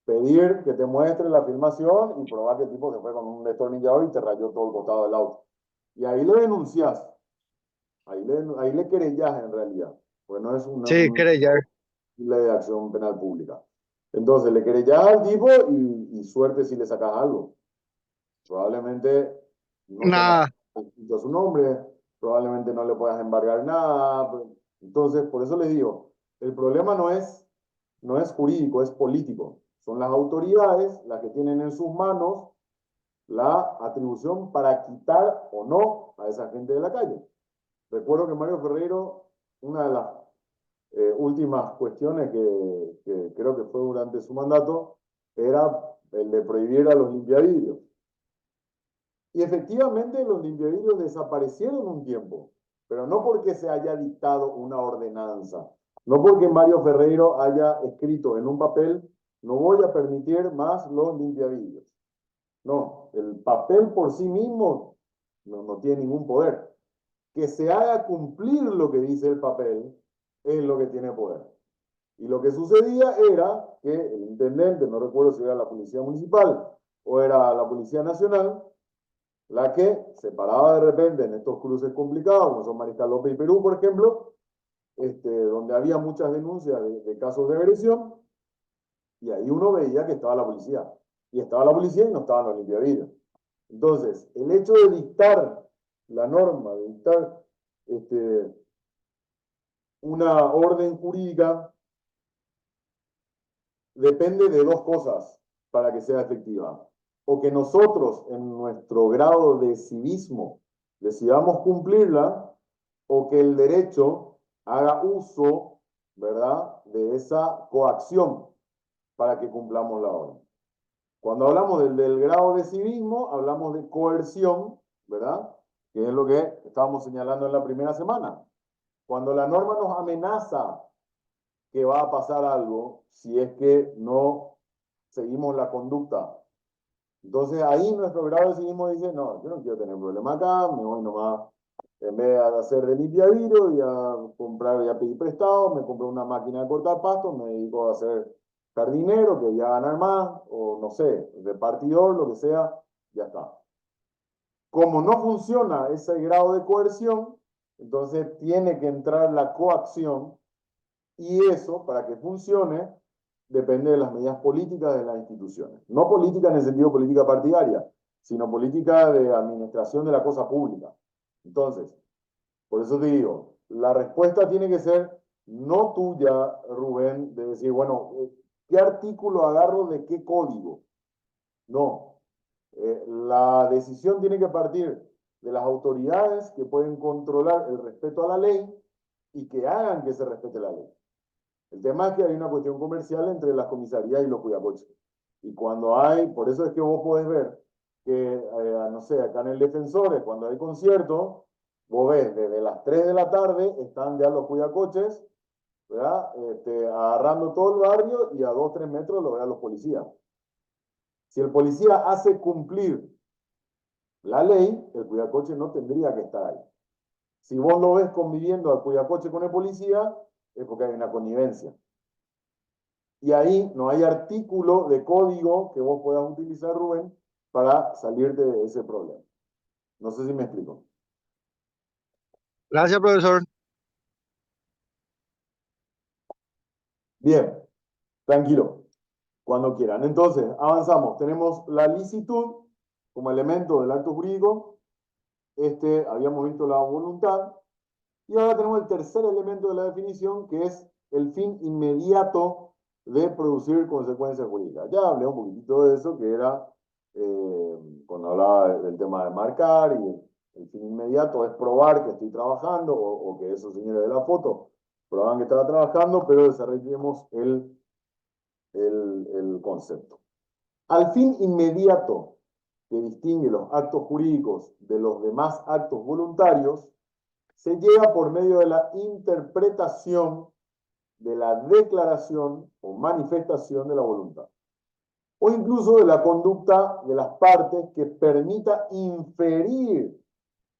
Speaker 1: pedir que te muestre la filmación y probar que el tipo se fue con un destornillador y te rayó todo el costado del auto. Y ahí le denunciás, ahí le querellás en realidad, pues no es
Speaker 2: sí,
Speaker 1: una
Speaker 2: querellar.
Speaker 1: ley de acción penal pública. Entonces le querellás al tipo y suerte si le sacas algo. Probablemente no tengas
Speaker 2: Nada,
Speaker 1: escrito su nombre, probablemente no le puedas embargar nada. Entonces, por eso les digo, el problema no es jurídico, es político. Son las autoridades las que tienen en sus manos la atribución para quitar o no a esa gente de la calle. Recuerdo que Mario Ferreiro, una de las últimas cuestiones que creo que fue durante su mandato, era el de prohibir a los limpiavidrios. Y efectivamente los limpiavidrios desaparecieron un tiempo, pero no porque se haya dictado una ordenanza, no porque Mario Ferreiro haya escrito en un papel, no voy a permitir más los limpiavidrios. No, el papel por sí mismo no tiene ningún poder. Que se haga cumplir lo que dice el papel es lo que tiene poder. Y lo que sucedía era que el intendente, no recuerdo si era la policía municipal o era la policía nacional, la que se paraba de repente en estos cruces complicados, como son Mariscal López y Perú, por ejemplo, donde había muchas denuncias de casos de agresión, y ahí uno veía que estaba la policía. Y estaba la policía y no estaban los limpiavidrios. Entonces, el hecho de dictar la norma, de dictar una orden jurídica, depende de dos cosas para que sea efectiva. O que nosotros, en nuestro grado de civismo, decidamos cumplirla, o que el derecho haga uso, ¿verdad?, de esa coacción para que cumplamos la orden. Cuando hablamos del grado de civismo, hablamos de coerción, ¿verdad?, que es lo que estábamos señalando en la primera semana. Cuando la norma nos amenaza que va a pasar algo si es que no seguimos la conducta. Entonces ahí nuestro grado de civismo dice, no, yo no quiero tener problema acá, me voy nomás, en vez de hacer de limpiavidrio y a comprar y a pedir prestado, me compro una máquina de cortar pasto, me dedico a hacer jardinero, que voy a ganar más, o no sé, repartidor, lo que sea, ya está. Como no funciona ese grado de coerción, entonces tiene que entrar la coacción. Y eso, para que funcione, depende de las medidas políticas de las instituciones. No política en el sentido política partidaria, sino política de administración de la cosa pública. Entonces, por eso te digo, la respuesta tiene que ser no tuya, Rubén, de decir, bueno, ¿qué artículo agarro de qué código? No. La decisión tiene que partir de las autoridades que pueden controlar el respeto a la ley y que hagan que se respete la ley. El tema es que hay una cuestión comercial entre las comisarías y los cuidacoches. Y cuando hay, por eso es que vos podés ver que, no sé, acá en el Defensores, cuando hay concierto, vos ves, desde las 3 de la tarde están ya los cuidacoches, ¿verdad? Agarrando todo el barrio y a 2 3 metros lo vean los policías. Si el policía hace cumplir la ley, el cuidacoche no tendría que estar ahí. Si vos lo ves conviviendo al cuidacoche con el policía, es porque hay una connivencia. Y ahí no hay artículo de código que vos puedas utilizar, Rubén, para salir de ese problema. No sé si me explico.
Speaker 2: gracias, profesor.
Speaker 1: Bien, tranquilo, cuando quieran. Entonces, avanzamos. Tenemos la licitud como elemento del acto jurídico. Habíamos visto la voluntad. Y ahora tenemos el tercer elemento de la definición, que es el fin inmediato de producir consecuencias jurídicas. Ya hablé un poquitito de eso, que era cuando hablaba del tema de marcar, y el fin inmediato es probar que estoy trabajando, o que esos señores de la foto probaban que estaba trabajando, pero desarrollemos el concepto. Al fin inmediato que distingue los actos jurídicos de los demás actos voluntarios, se llega por medio de la interpretación de la declaración o manifestación de la voluntad. o incluso de la conducta de las partes que permita inferir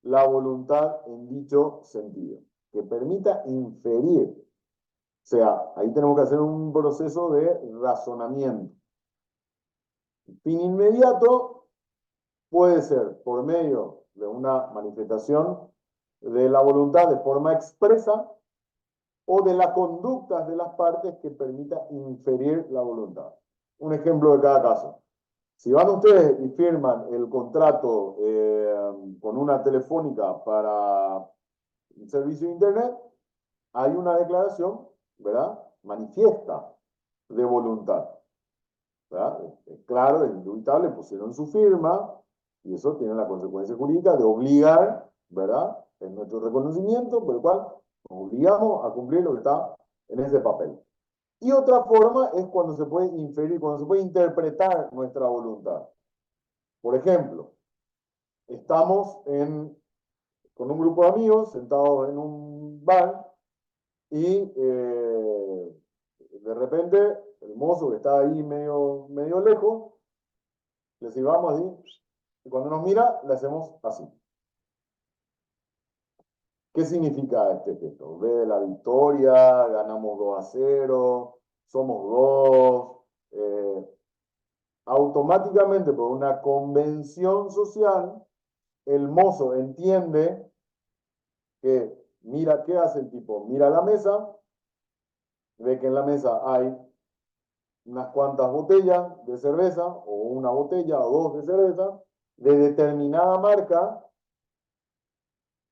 Speaker 1: la voluntad en dicho sentido, que permita inferir. O sea, ahí tenemos que hacer un proceso de razonamiento. El fin inmediato puede ser por medio de una manifestación de la voluntad de forma expresa o de las conductas de las partes que permita inferir la voluntad. Un ejemplo de cada caso. Si van ustedes y firman el contrato con una telefónica para un servicio de Internet, hay una declaración, ¿verdad? Manifiesta de voluntad, ¿verdad? Es claro, es indubitable, pusieron su firma y eso tiene la consecuencia jurídica de obligar, ¿verdad? Es nuestro reconocimiento por el cual nos obligamos a cumplir lo que está en ese papel. Y otra forma es cuando se puede inferir, cuando se puede interpretar nuestra voluntad. Por ejemplo, estamos con un grupo de amigos sentados en un bar y de repente el mozo que está ahí medio lejos, le silbamos así, y cuando nos mira le hacemos así. ¿Qué significa este gesto? Ve de la victoria, ganamos 2-0, somos dos. Automáticamente por una convención social, el mozo entiende que mira, ¿qué hace el tipo? Mira la mesa, ve que en la mesa hay unas cuantas botellas de cerveza, o una botella o dos de cerveza, de determinada marca,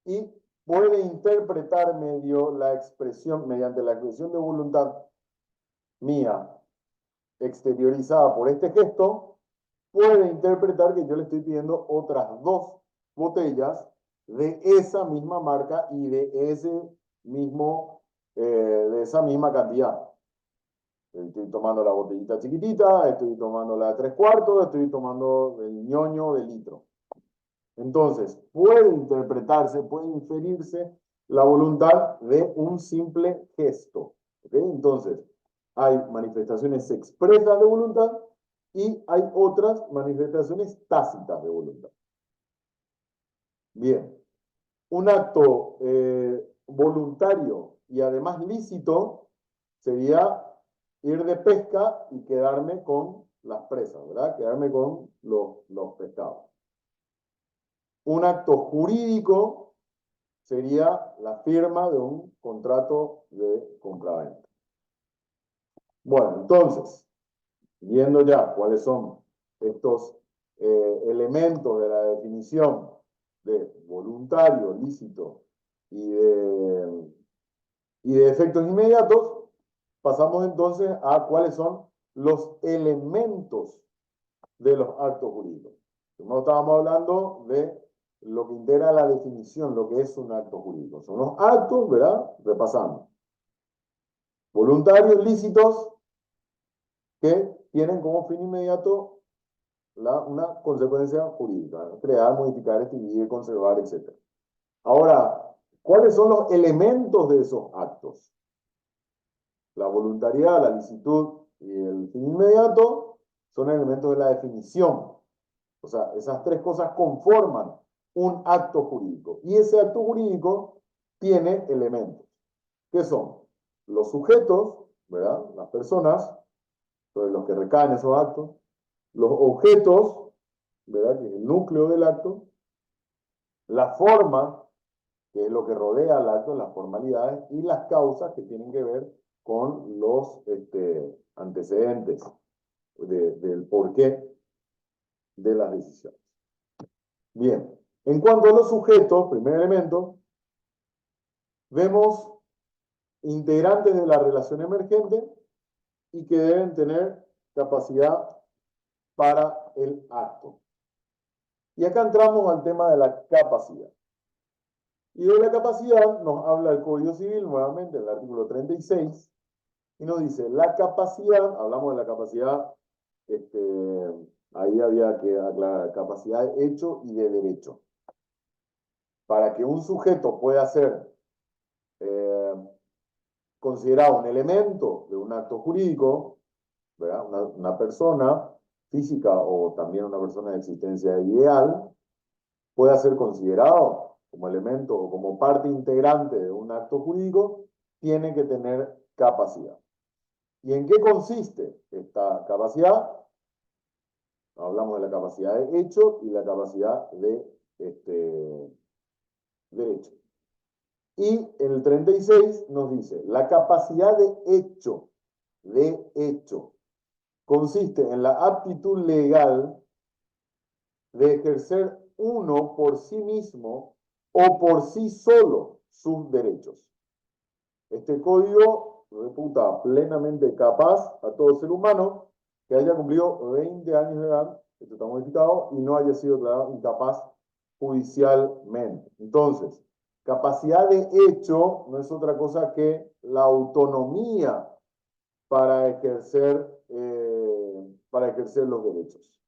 Speaker 1: y puede interpretar mediante la expresión de voluntad mía, exteriorizada por este gesto, puede interpretar que yo le estoy pidiendo otras dos botellas de esa misma marca y de esa misma cantidad. Estoy tomando la botellita chiquitita, estoy tomando la de 3/4, estoy tomando el ñoño de litro. Entonces, puede interpretarse, puede inferirse la voluntad de un simple gesto. ¿Okay? Entonces, hay manifestaciones expresas de voluntad y hay otras manifestaciones tácitas de voluntad. Bien, un acto voluntario y además lícito sería ir de pesca y quedarme con las presas, ¿verdad? Quedarme con los pescados. Un acto jurídico sería la firma de un contrato de compraventa. Bueno, entonces, viendo ya cuáles son estos elementos de la definición de voluntario, lícito y de efectos inmediatos, pasamos entonces a cuáles son los elementos de los actos jurídicos. Primero estábamos hablando de lo que integra la definición, lo que es un acto jurídico. Son los actos, ¿verdad? Repasando. Voluntarios, lícitos, que tienen como fin inmediato una consecuencia jurídica, ¿no? Crear, modificar, extinguir, conservar, etc. Ahora, ¿cuáles son los elementos de esos actos? La voluntariedad, la licitud y el fin inmediato son elementos de la definición. O sea, esas tres cosas conforman un acto jurídico. Y ese acto jurídico tiene elementos. ¿Qué son? Los sujetos, ¿verdad? Las personas, sobre los que recaen esos actos. Los objetos, ¿verdad? Que es el núcleo del acto. La forma, que es lo que rodea al acto, las formalidades. Y las causas que tienen que ver con los antecedentes del porqué de las decisiones. Bien, en cuanto a los sujetos, primer elemento, vemos integrantes de la relación emergente y que deben tener capacidad para el acto. Y acá entramos al tema de la capacidad. Y de la capacidad nos habla el Código Civil, nuevamente, el artículo 36, y nos dice, la capacidad, hablamos de la capacidad, ahí había que aclarar, capacidad de hecho y de derecho. Para que un sujeto pueda ser considerado un elemento de un acto jurídico, ¿verdad? Una persona, física o también una persona de existencia ideal, pueda ser considerado como elemento o como parte integrante de un acto jurídico, tiene que tener capacidad. ¿Y en qué consiste esta capacidad? Hablamos de la capacidad de hecho y la capacidad de derecho. Y en el 36 nos dice, la capacidad de hecho, consiste en la aptitud legal de ejercer uno por sí mismo o por sí solo sus derechos. Este código reputa plenamente capaz a todo ser humano que haya cumplido 20 años de edad, esto está modificado, y no haya sido declarado incapaz judicialmente. Entonces, capacidad de hecho no es otra cosa que la autonomía para ejercer los derechos.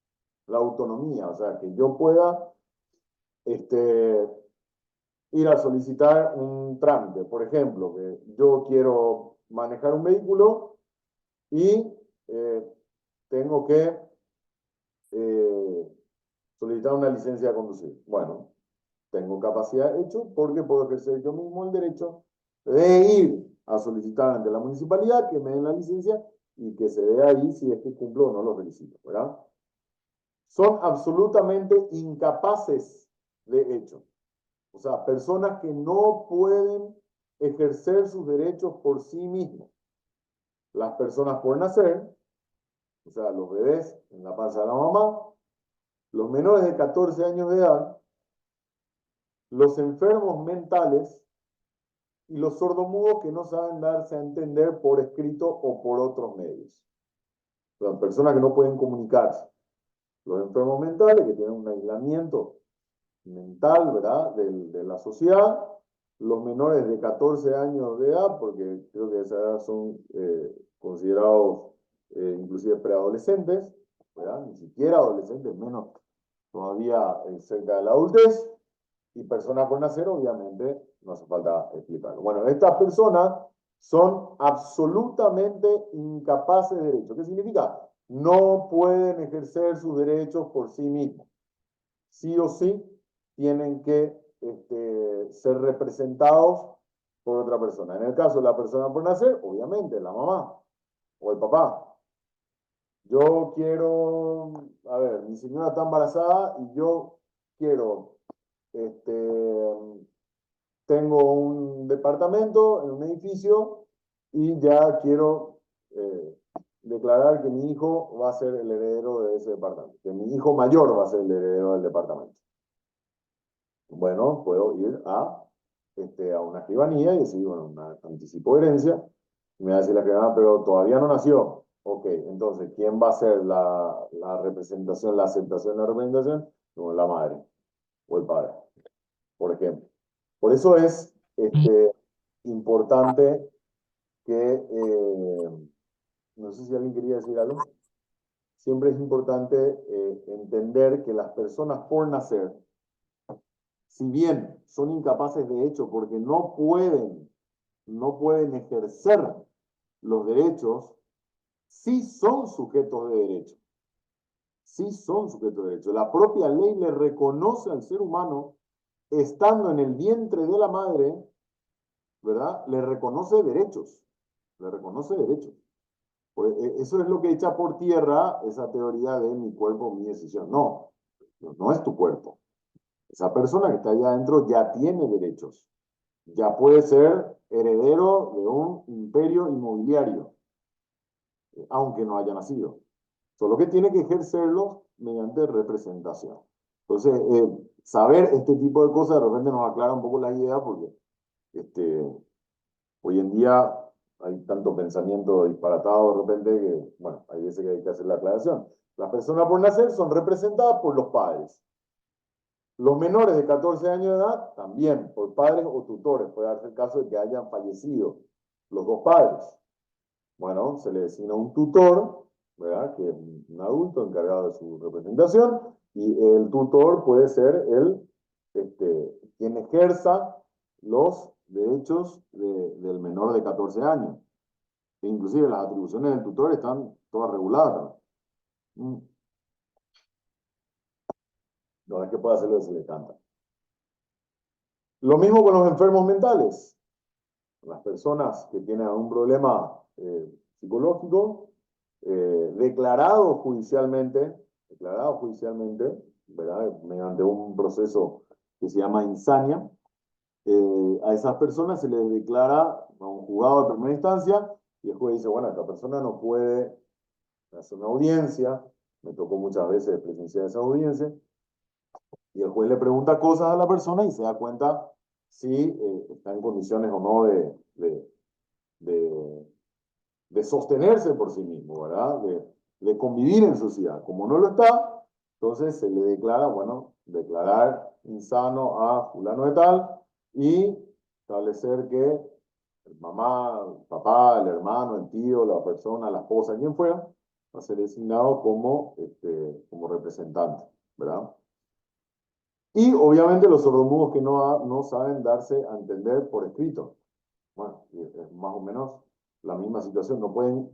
Speaker 1: La autonomía, o sea, que yo pueda ir a solicitar un trámite. Por ejemplo, que yo quiero manejar un vehículo y tengo que eh, solicitar una licencia de conducir. Bueno, tengo capacidad de hecho porque puedo ejercer yo mismo el derecho de ir a solicitar ante la municipalidad que me den la licencia y que se vea ahí si es que cumplo o no los requisitos, ¿verdad? Son absolutamente incapaces de hecho. O sea, personas que no pueden ejercer sus derechos por sí mismos. Las personas por nacer, o sea, los bebés en la panza de la mamá, los menores de 14 años de edad, los enfermos mentales y los sordomudos que no saben darse a entender por escrito o por otros medios. Las personas que no pueden comunicarse. Los enfermos mentales que tienen un aislamiento mental, ¿verdad?, de la sociedad. Los menores de 14 años de edad, porque creo que a esa edad son considerados inclusive preadolescentes, ¿verdad? Ni siquiera adolescentes, menos todavía cerca de la adultez. Y personas por nacer, obviamente, no hace falta explicarlo. Bueno, estas personas son absolutamente incapaces de derecho. ¿Qué significa? No pueden ejercer sus derechos por sí mismos. Sí o sí tienen que ser representados por otra persona. En el caso de la persona por nacer, obviamente, la mamá o el papá. Yo quiero, a ver, mi señora está embarazada y yo quiero, tengo un departamento en un edificio y ya quiero declarar que mi hijo va a ser el heredero de ese departamento, que mi hijo mayor va a ser el heredero del departamento. Bueno, puedo ir a una escribanía y decir, bueno, un anticipo de herencia. Me va a decir la escribanía, pero todavía no nació. Ok, entonces, ¿quién va a hacer la representación, la aceptación de la representación? Bueno, la madre o el padre, por ejemplo. Por eso es importante que, no sé si alguien quería decir algo, siempre es importante entender que las personas por nacer, si bien son incapaces de hecho porque no pueden ejercer los derechos, sí son sujetos de derecho. Sí son sujetos de derecho. La propia ley le reconoce al ser humano, estando en el vientre de la madre, ¿verdad? Le reconoce derechos. Le reconoce derechos. Eso es lo que echa por tierra esa teoría de mi cuerpo, mi decisión. No, no es tu cuerpo. Esa persona que está allá adentro ya tiene derechos. Ya puede ser heredero de un imperio inmobiliario, aunque no haya nacido. Solo que tiene que ejercerlo mediante representación. Entonces, saber este tipo de cosas de repente nos aclara un poco la idea porque hoy en día hay tanto pensamiento disparatado de repente que, bueno, hay veces que hay que hacer la aclaración. Las personas por nacer son representadas por los padres. Los menores de 14 años de edad, también por padres o tutores. Puede darse el caso de que hayan fallecido los dos padres. Bueno, se le designa un tutor, ¿verdad? Que es un adulto encargado de su representación, y el tutor puede ser quien ejerza los derechos del menor de 14 años. E inclusive las atribuciones del tutor están todas reguladas. No es que pueda hacer lo que se le canta. Lo mismo con los enfermos mentales. Las personas que tienen algún problema psicológico, declarado judicialmente, ¿verdad? Mediante un proceso que se llama insania, a esas personas se les declara a un juzgado de primera instancia y el juez dice, bueno, esta persona no puede hacer una audiencia, me tocó muchas veces presenciar esa audiencia, y el juez le pregunta cosas a la persona y se da cuenta si está en condiciones o no de, de sostenerse por sí mismo, ¿verdad? De convivir en sociedad. Como no lo está, entonces se le declara, bueno, declarar insano a fulano de tal y establecer que el mamá, el papá, el hermano, el tío, la persona, la esposa, quien fuera, va a ser designado como representante, ¿verdad? Y obviamente los sordomudos que no saben darse a entender por escrito. Bueno, es más o menos la misma situación. No pueden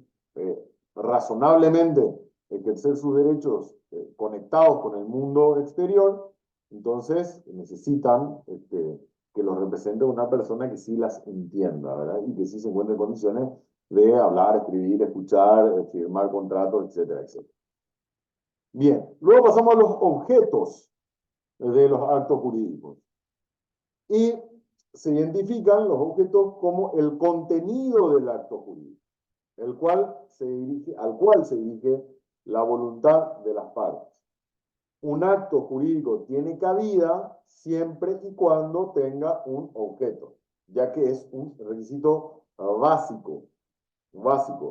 Speaker 1: razonablemente ejercer sus derechos conectados con el mundo exterior, entonces necesitan que los represente una persona que sí las entienda, ¿verdad? Y que sí se encuentre en condiciones de hablar, escribir, escuchar, firmar contratos, etcétera, etcétera. Bien, luego pasamos a los objetos de los actos jurídicos. Y se identifican los objetos como el contenido del acto jurídico, al cual se dirige la voluntad de las partes. Un acto jurídico tiene cabida siempre y cuando tenga un objeto, ya que es un requisito básico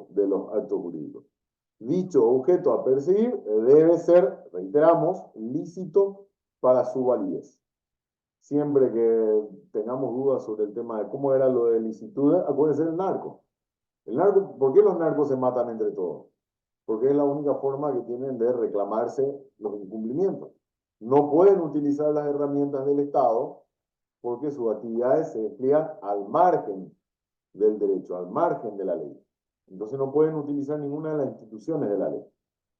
Speaker 1: de los actos jurídicos. Dicho objeto a perseguir debe ser, reiteramos, lícito para su validez. Siempre que tengamos dudas sobre el tema de cómo era lo de licitud, acuérdense del narco. ¿Por qué los narcos se matan entre todos? Porque es la única forma que tienen de reclamarse los incumplimientos. No pueden utilizar las herramientas del Estado porque sus actividades se despliegan al margen del derecho, al margen de la ley. Entonces no pueden utilizar ninguna de las instituciones de la ley.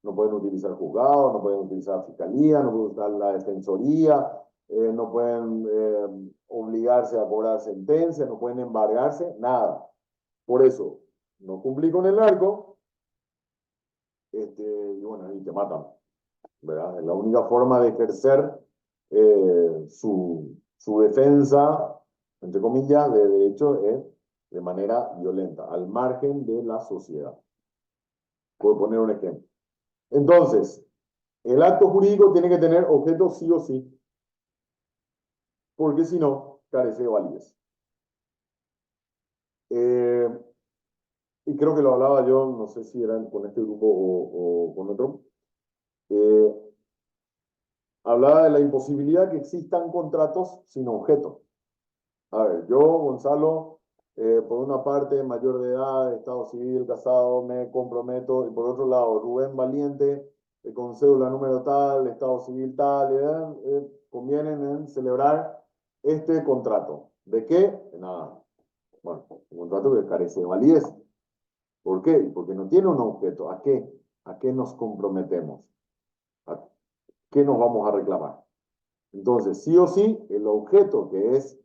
Speaker 1: No pueden utilizar juzgados, no pueden utilizar fiscalía, no pueden utilizar la defensoría, no pueden obligarse a cobrar sentencia, no pueden embargarse, nada. Por eso, no cumplí con el narco, y bueno, y te matan, ¿verdad? Es la única forma de ejercer su defensa, entre comillas, de derecho es de manera violenta, al margen de la sociedad. Puedo poner un ejemplo. Entonces, el acto jurídico tiene que tener objeto sí o sí, porque si no, carece de validez. Y creo que lo hablaba yo, no sé si era con este grupo o con otro, hablaba de la imposibilidad que existan contratos sin objeto. A ver, yo, Gonzalo, por una parte, mayor de edad, estado civil, casado, me comprometo, y por otro lado, Rubén Valiente, con cédula número tal, estado civil tal, convienen en celebrar este contrato. ¿De qué? De nada. Bueno, un contrato que carece de validez. ¿Por qué? Porque no tiene un objeto. ¿A qué? ¿A qué nos comprometemos? ¿A qué nos vamos a reclamar? Entonces, sí o sí, el objeto que es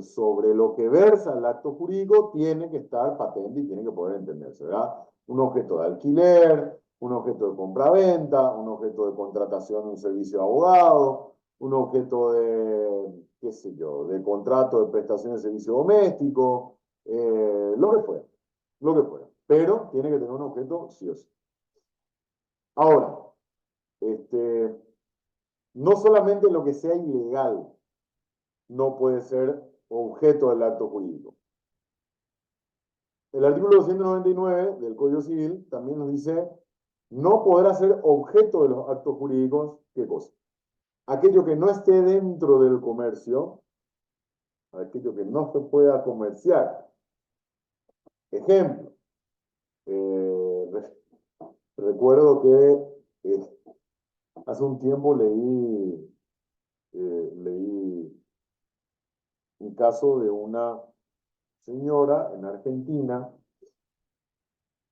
Speaker 1: sobre lo que versa el acto jurídico tiene que estar patente y tiene que poder entenderse, ¿verdad? Un objeto de alquiler, un objeto de compraventa, un objeto de contratación de un servicio de abogado, un objeto de, qué sé yo, de contrato de prestación de servicio doméstico, lo que fuera. Pero tiene que tener un objeto sí o sí. Ahora, no solamente lo que sea ilegal no puede ser objeto del acto jurídico. El artículo 299 del Código Civil también nos dice, no podrá ser objeto de los actos jurídicos, ¿qué cosa? Aquello que no esté dentro del comercio, aquello que no se pueda comerciar. Ejemplo, recuerdo que hace un tiempo leí un caso de una señora en Argentina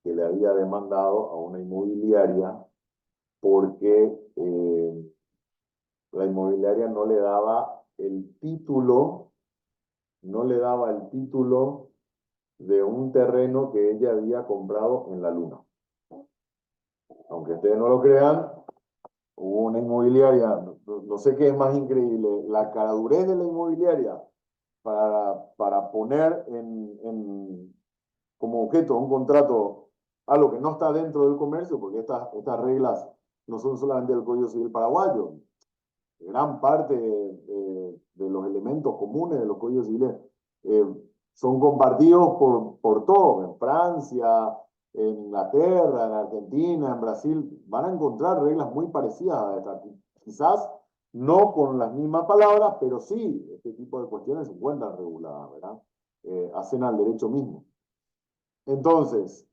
Speaker 1: que le había demandado a una inmobiliaria porque la inmobiliaria no le daba el título, no le daba el título de un terreno que ella había comprado en la luna. Aunque ustedes no lo crean, hubo una inmobiliaria, no sé qué es más increíble, la caradurez de la inmobiliaria para poner como objeto un contrato algo que no está dentro del comercio, porque estas reglas no son solamente del Código Civil paraguayo. Gran parte de los elementos comunes de los códigos civiles eh, son compartidos por todos. En Francia, en Inglaterra, en Argentina, en Brasil, van a encontrar reglas muy parecidas a estas. Quizás no con las mismas palabras, pero sí, este tipo de cuestiones se encuentran reguladas, ¿verdad? Hacen al derecho mismo. Entonces,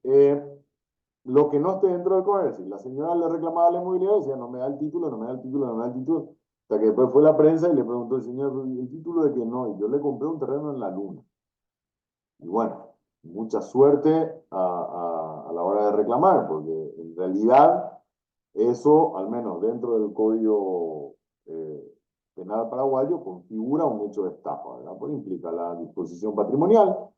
Speaker 1: lo que no esté dentro del comercio, la señora le reclamaba a la inmobiliaria y decía, no me da el título, no me da el título, no me da el título. Hasta que después fue la prensa y le preguntó al señor, ¿el título de que no? Y yo le compré un terreno en la luna. Y bueno, mucha suerte a la hora de reclamar, porque en realidad eso, al menos dentro del Código Penal paraguayo, configura un hecho de estafa, ¿verdad? Porque implica la disposición patrimonial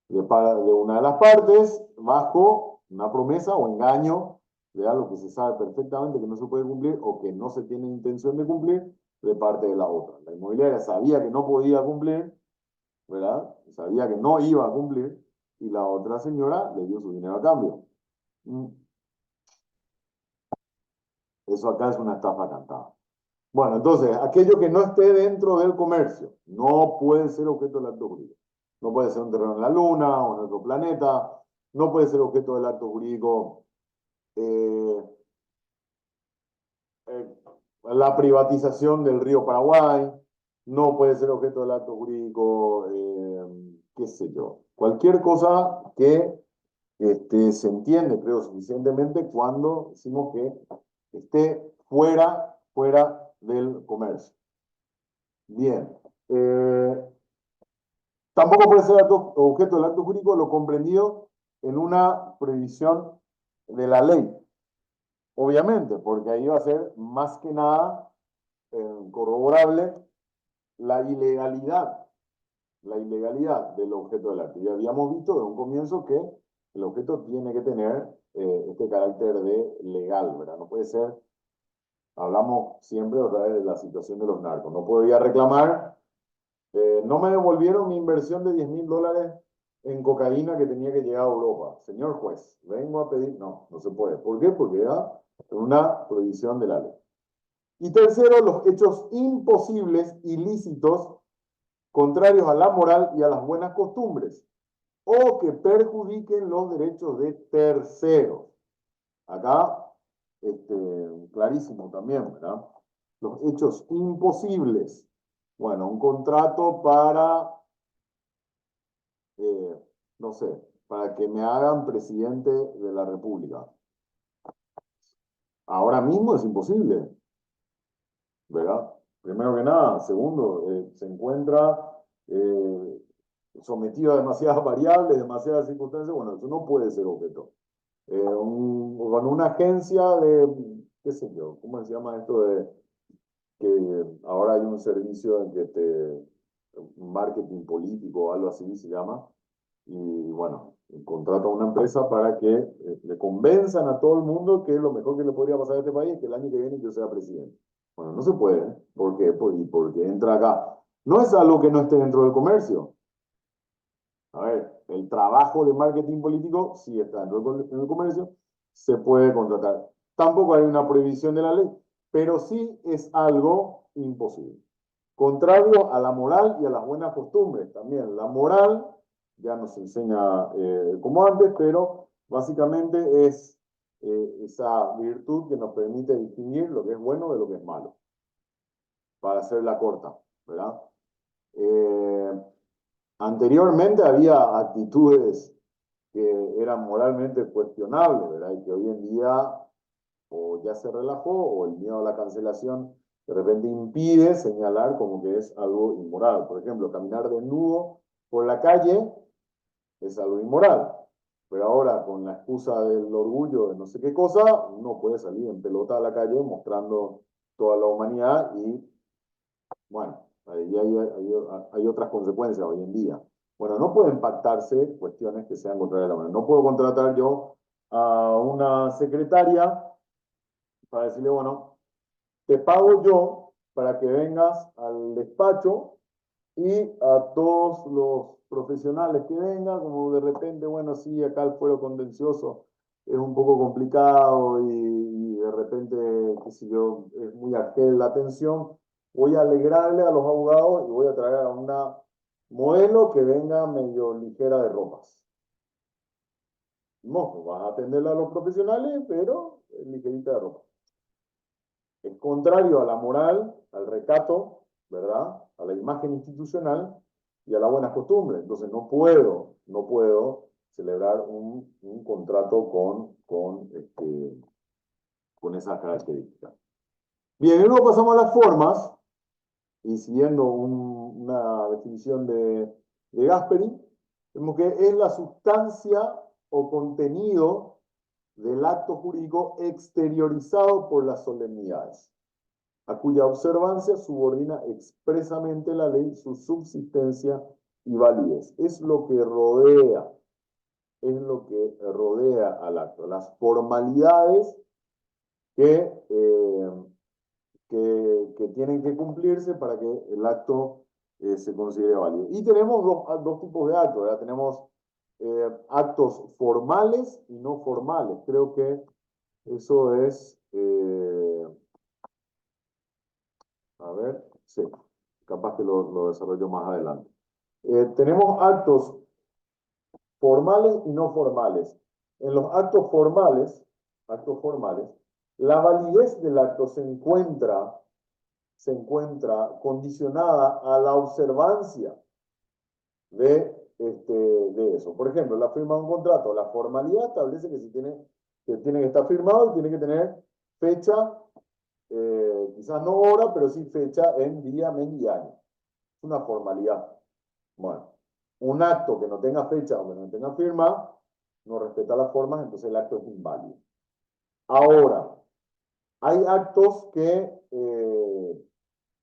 Speaker 1: de una de las partes bajo una promesa o engaño de algo que se sabe perfectamente que no se puede cumplir o que no se tiene intención de cumplir de parte de la otra. La inmobiliaria sabía que no podía cumplir, ¿verdad? Sabía que no iba a cumplir y la otra señora le dio su dinero a cambio. Eso acá es una estafa cantada. Bueno, entonces, aquello que no esté dentro del comercio no puede ser objeto del acto jurídico. No puede ser un terreno en la Luna o en otro planeta, no puede ser objeto del acto jurídico eh, eh, la privatización del río Paraguay, no puede ser objeto del acto jurídico, qué sé yo. Cualquier cosa que se entiende, creo, suficientemente cuando decimos que esté fuera del comercio. Bien. Tampoco puede ser objeto del acto jurídico lo comprendido en una prohibición de la ley. Obviamente, porque ahí va a ser más que nada corroborable la ilegalidad, la ilegalidad del objeto del acto. Ya habíamos visto de un comienzo que el objeto tiene que tener este carácter de legal, ¿verdad? No puede ser, hablamos siempre otra vez de la situación de los narcos, no podía reclamar, no me devolvieron mi inversión de $10.000 en cocaína que tenía que llegar a Europa. Señor juez, vengo a pedir, no, no se puede. ¿Por qué? Porque era una prohibición de la ley. Y tercero, los hechos imposibles, ilícitos, contrarios a la moral y a las buenas costumbres, o que perjudiquen los derechos de terceros. Acá, clarísimo también, ¿verdad? Los hechos imposibles. Bueno, un contrato para, no sé, para que me hagan presidente de la República. Ahora mismo es imposible, ¿verdad? Primero que nada. Segundo, se encuentra sometido a demasiadas variables, demasiadas circunstancias. Bueno, eso no puede ser objeto. Con una agencia de, qué sé yo, ¿cómo se llama esto de que ahora hay un servicio en que marketing político o algo así se llama? Y bueno, contrata a una empresa para que le convenzan a todo el mundo que lo mejor que le podría pasar a este país es que el año que viene yo sea presidente. Bueno, no se puede. ¿Eh? ¿Por qué? Porque entra acá. No es algo que no esté dentro del comercio. A ver, el trabajo de marketing político sí está dentro del comercio, se puede contratar. Tampoco hay una prohibición de la ley, pero sí es algo imposible. Contrario a la moral y a las buenas costumbres. También la moral ya nos enseña como antes, pero básicamente es esa virtud que nos permite distinguir lo que es bueno de lo que es malo, para hacerla corta, ¿verdad? Anteriormente había actitudes que eran moralmente cuestionables, ¿verdad? Y que hoy en día o ya se relajó o el miedo a la cancelación de repente impide señalar como que es algo inmoral. Por ejemplo, caminar desnudo por la calle es algo inmoral. Pero ahora, con la excusa del orgullo de no sé qué cosa, uno puede salir en pelota a la calle mostrando toda la humanidad y, bueno, ahí hay otras consecuencias hoy en día. Bueno, no pueden pactarse cuestiones que sean contrarias a la humanidad. No puedo contratar yo a una secretaria para decirle, bueno, te pago yo para que vengas al despacho y a todos los profesionales que vengan, como de repente, bueno, sí, acá el fuero contencioso es un poco complicado y de repente, qué sé yo, es muy argel la atención, voy a alegrarle a los abogados y voy a traer a una modelo que venga medio ligera de ropas. No, vas a atenderla a los profesionales, pero ligerita de ropa. Es contrario a la moral, al recato, ¿verdad? A la imagen institucional y a la buena costumbre. Entonces no puedo celebrar un contrato con esas características. Bien, y luego pasamos a las formas, y siguiendo una definición de Gasperi, vemos que es la sustancia o contenido del acto jurídico exteriorizado por las solemnidades, a cuya observancia subordina expresamente la ley su subsistencia y validez. Es lo que rodea al acto, las formalidades que, que tienen que cumplirse para que el acto se considere válido. Y tenemos dos tipos de actos, ¿verdad? Tenemos actos formales y no formales. Creo que eso es... a ver, sí, capaz que lo desarrollo más adelante. Tenemos actos formales y no formales. En los actos formales, la validez del acto se encuentra condicionada a la observancia de eso. Por ejemplo, la firma de un contrato, la formalidad establece que tiene que estar firmado y tiene que tener fecha, quizás no hora, pero sí fecha en día, mes y año. Es una formalidad. Bueno, un acto que no tenga fecha o que no tenga firma, no respeta las formas, entonces el acto es inválido. Ahora, hay actos que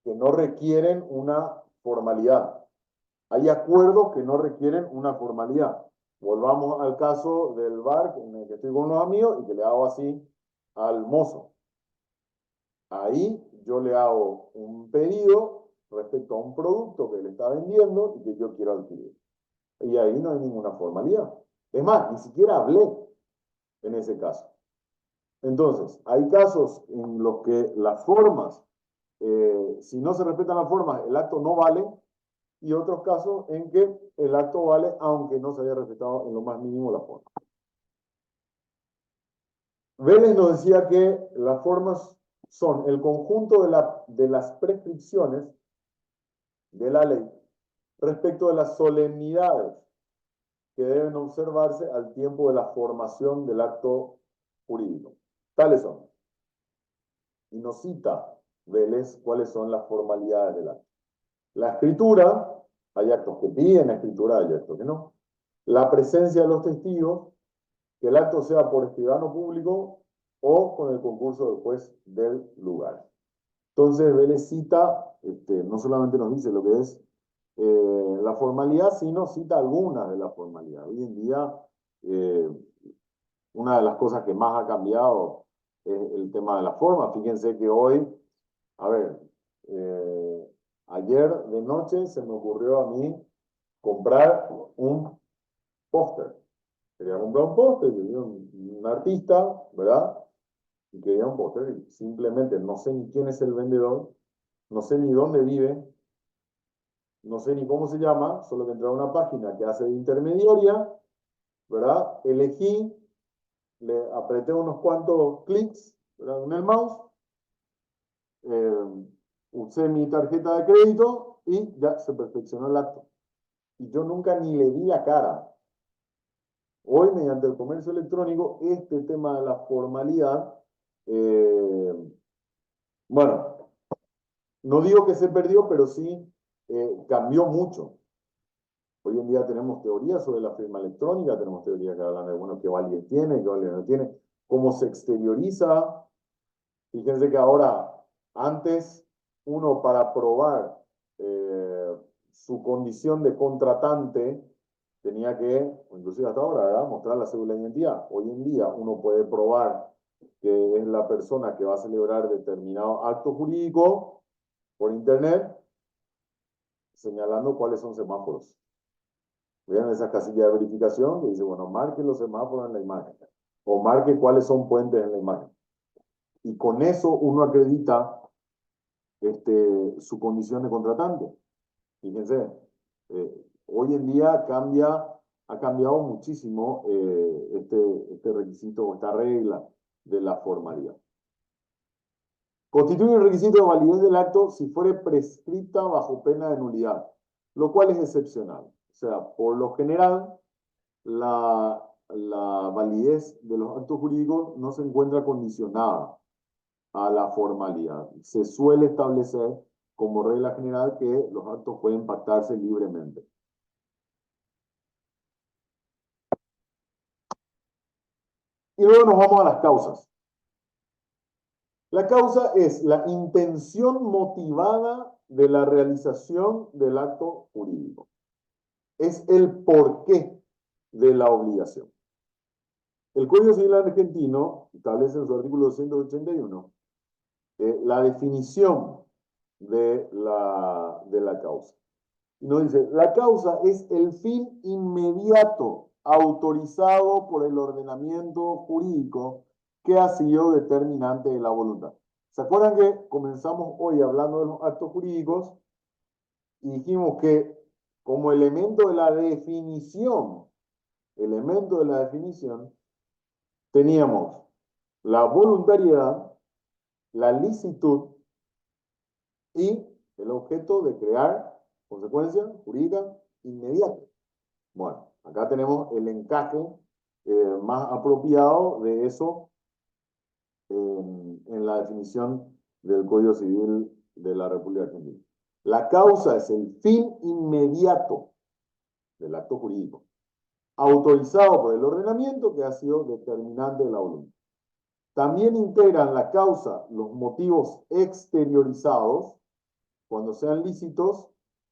Speaker 1: no requieren una formalidad. Hay acuerdos que no requieren una formalidad. Volvamos al caso del bar en el que estoy con unos amigos y que le hago así al mozo. Ahí yo le hago un pedido respecto a un producto que le está vendiendo y que yo quiero adquirir. Y ahí no hay ninguna formalidad. Es más, ni siquiera hablé en ese caso. Entonces, hay casos en los que las formas, si no se respetan las formas, el acto no vale, y otros casos en que el acto vale aunque no se haya respetado en lo más mínimo la forma. Vélez nos decía que las formas son el conjunto de las prescripciones de la ley respecto de las solemnidades que deben observarse al tiempo de la formación del acto jurídico. Tales son. Y nos cita Vélez cuáles son las formalidades del acto. La escritura, hay actos que piden escritura, hay actos que no. La presencia de los testigos, que el acto sea por escribano público o con el concurso del juez del lugar. Entonces, Vélez cita, no solamente nos dice lo que es la formalidad, sino cita algunas de las formalidades. Hoy en día, una de las cosas que más ha cambiado es el tema de la forma. Fíjense que hoy, a ver, ayer de noche se me ocurrió a mí comprar un póster. Quería comprar un póster, quería un artista, ¿verdad? Y quería un póster y simplemente no sé ni quién es el vendedor, no sé ni dónde vive, no sé ni cómo se llama, solo que entré a una página que hace de intermediaria, ¿verdad? Elegí, le apreté unos cuantos clics, ¿verdad? En el mouse, usé mi tarjeta de crédito y ya se perfeccionó el acto. Y yo nunca ni le di la cara. Hoy, mediante el comercio electrónico, este tema de la formalidad, bueno, no digo que se perdió, pero sí cambió mucho. Hoy en día tenemos teorías sobre la firma electrónica, tenemos teorías que hablan de, bueno, qué validez tiene, qué validez no tiene, cómo se exterioriza. Fíjense que ahora Antes, uno para probar su condición de contratante tenía que, inclusive hasta ahora, ¿verdad?, mostrar la cédula de identidad. Hoy en día uno puede probar que es la persona que va a celebrar determinado acto jurídico por internet, señalando cuáles son semáforos. Vean esa casilla de verificación que dice, bueno, marque los semáforos en la imagen, o marque cuáles son puentes en la imagen. Y con eso uno acredita su condición de contratante. Fíjense, hoy en día ha cambiado muchísimo este requisito o esta regla de la formalidad. Constituye un requisito de validez del acto si fuere prescrita bajo pena de nulidad, lo cual es excepcional. O sea, por lo general, la validez de los actos jurídicos no se encuentra condicionada a la formalidad. Se suele establecer como regla general que los actos pueden pactarse libremente. Y luego nos vamos a las causas. La causa es la intención motivada de la realización del acto jurídico. Es el porqué de la obligación. El Código Civil argentino establece en su artículo 281 la definición de la causa. Y nos dice, la causa es el fin inmediato autorizado por el ordenamiento jurídico que ha sido determinante de la voluntad. ¿Se acuerdan que comenzamos hoy hablando de los actos jurídicos y dijimos que como elemento de la definición, teníamos la voluntariedad, la licitud y el objeto de crear consecuencia jurídica inmediata? Bueno, acá tenemos el encaje más apropiado de eso en la definición del Código Civil de la República Argentina. La causa es el fin inmediato del acto jurídico, autorizado por el ordenamiento que ha sido determinante de la voluntad. También integran la causa los motivos exteriorizados, cuando sean lícitos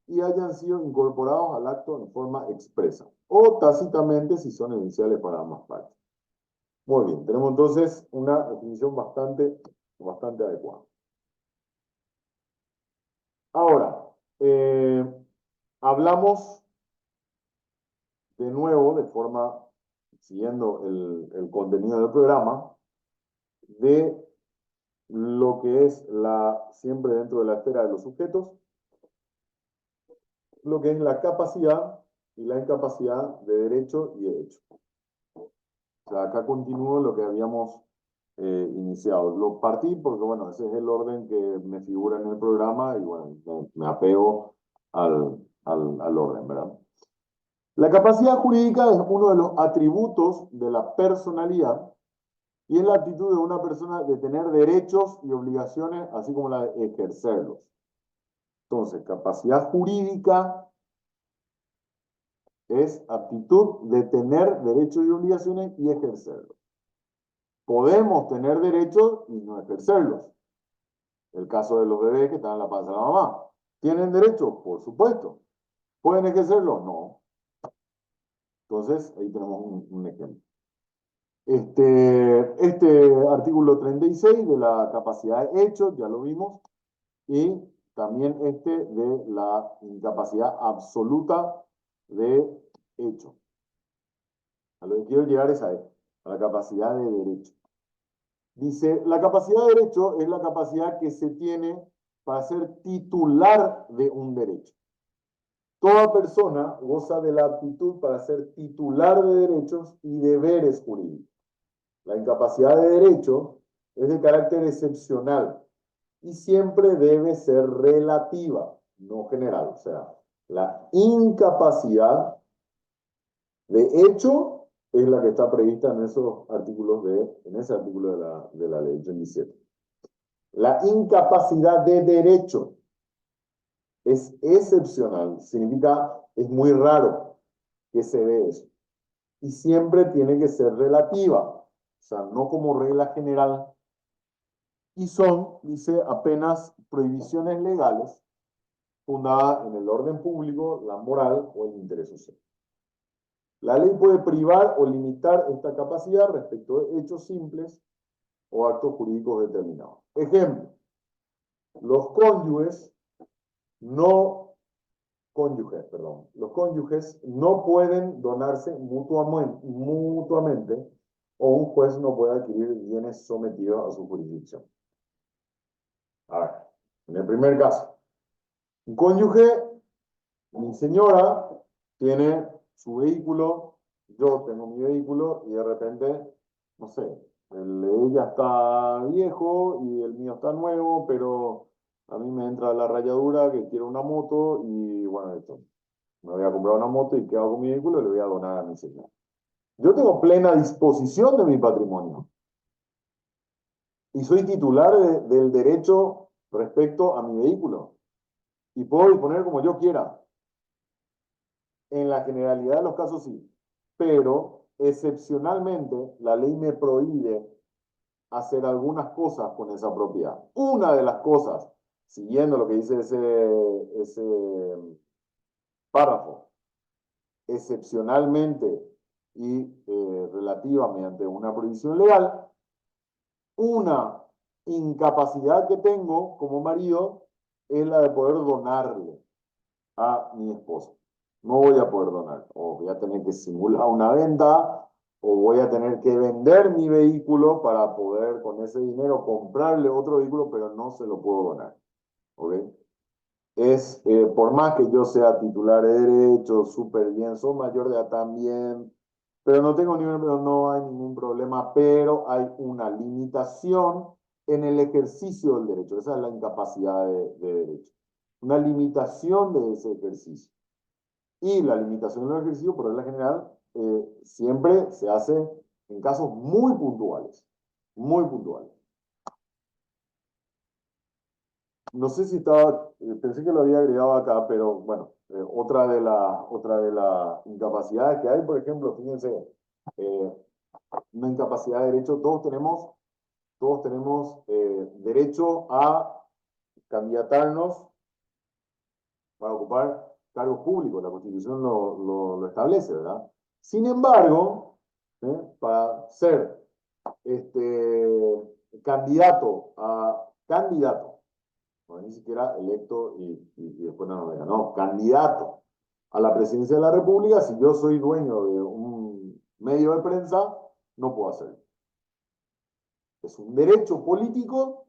Speaker 1: y hayan sido incorporados al acto en forma expresa, o tácitamente si son esenciales para ambas partes. Muy bien, tenemos entonces una definición bastante adecuada. Ahora, hablamos de nuevo, siguiendo el contenido del programa, de lo que es siempre dentro de la esfera de los sujetos, lo que es la capacidad y la incapacidad de derecho y de hecho. O sea, acá continúo lo que habíamos iniciado. Lo partí porque, bueno, ese es el orden que me figura en el programa y, bueno, me apego al orden, ¿verdad? La capacidad jurídica es uno de los atributos de la personalidad y es la actitud de una persona de tener derechos y obligaciones, así como la de ejercerlos. Entonces, capacidad jurídica es aptitud de tener derechos y obligaciones y ejercerlos. Podemos tener derechos y no ejercerlos. El caso de los bebés que están en la panza de la mamá. ¿Tienen derechos? Por supuesto. ¿Pueden ejercerlos? No. Entonces, ahí tenemos un ejemplo. Este artículo 36 de la capacidad de hecho, ya lo vimos, y también de la incapacidad absoluta de hecho. A lo que quiero llegar es a la capacidad de derecho. Dice, la capacidad de derecho es la capacidad que se tiene para ser titular de un derecho. Toda persona goza de la aptitud para ser titular de derechos y deberes jurídicos. La incapacidad de derecho es de carácter excepcional y siempre debe ser relativa, no general. O sea, la incapacidad de hecho es la que está prevista en esos artículos en ese artículo de la ley 87. La incapacidad de derecho es excepcional, significa es muy raro que se dé eso. Y siempre tiene que ser relativa, o sea, no como regla general, y son, dice, apenas prohibiciones legales fundadas en el orden público, la moral o el interés social. La ley puede privar o limitar esta capacidad respecto de hechos simples o actos jurídicos determinados. Ejemplo, los cónyuges los cónyuges no pueden donarse mutuamente o un juez no puede adquirir bienes sometidos a su jurisdicción. A ver, en el primer caso, un cónyuge, mi señora, tiene su vehículo, yo tengo mi vehículo y de repente, no sé, el de ella está viejo y el mío está nuevo, pero a mí me entra la rayadura que quiero una moto y bueno, esto, me voy a comprar una moto y ¿qué hago con mi vehículo? Le voy a donar a mi señora. Yo tengo plena disposición de mi patrimonio y soy titular del derecho respecto a mi vehículo y puedo disponer como yo quiera. En la generalidad de los casos sí, pero excepcionalmente la ley me prohíbe hacer algunas cosas con esa propiedad. Una de las cosas, siguiendo lo que dice ese párrafo, excepcionalmente y relativa mediante una prohibición legal, una incapacidad que tengo como marido es la de poder donarle a mi esposa. No voy a poder donar, o voy a tener que simular una venta, o voy a tener que vender mi vehículo para poder con ese dinero comprarle otro vehículo, pero no se lo puedo donar. ¿Ok? Por más que yo sea titular de derecho, súper bien, soy mayor de edad también, pero no hay ningún problema, pero hay una limitación en el ejercicio del derecho. Esa es la incapacidad de derecho. Una limitación de ese ejercicio. Y la limitación del ejercicio, por regla general, siempre se hace en casos muy puntuales. Muy puntuales. No sé si estaba, pensé que lo había agregado acá, pero bueno, otra de las incapacidades que hay, por ejemplo, fíjense, eh, una incapacidad de derecho, todos tenemos derecho a candidatarnos para ocupar cargos públicos, la Constitución lo establece, ¿verdad? Sin embargo, para ser candidato, no ni siquiera electo y después no, candidato a la presidencia de la República, si yo soy dueño de un medio de prensa, no puedo hacerlo. Es un derecho político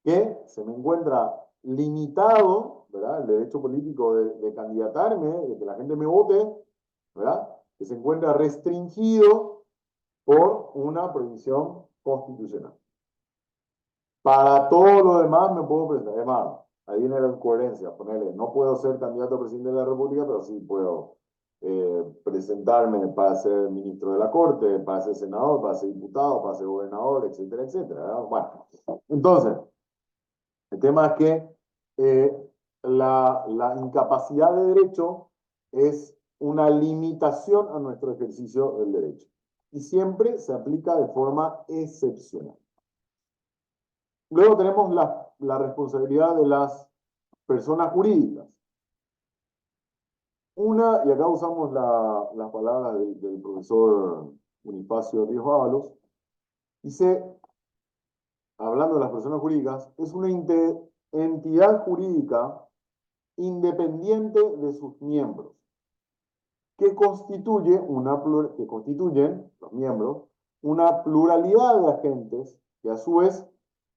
Speaker 1: que se me encuentra limitado, ¿verdad? El derecho político de candidatarme, de que la gente me vote, ¿verdad? Que se encuentra restringido por una prohibición constitucional. Para todo lo demás me puedo presentar. Además, ahí viene la incoherencia. Ponerle, no puedo ser candidato a presidente de la República, pero sí puedo presentarme para ser ministro de la Corte, para ser senador, para ser diputado, para ser gobernador, etcétera, etcétera, ¿verdad? Bueno, entonces, el tema es que la incapacidad de derecho es una limitación a nuestro ejercicio del derecho y siempre se aplica de forma excepcional. Luego tenemos la responsabilidad de las personas jurídicas. Y acá usamos las palabras del profesor Bonifacio Ríos Ábalos, dice, hablando de las personas jurídicas, es una entidad jurídica independiente de sus miembros, que constituyen los miembros una pluralidad de agentes que a su vez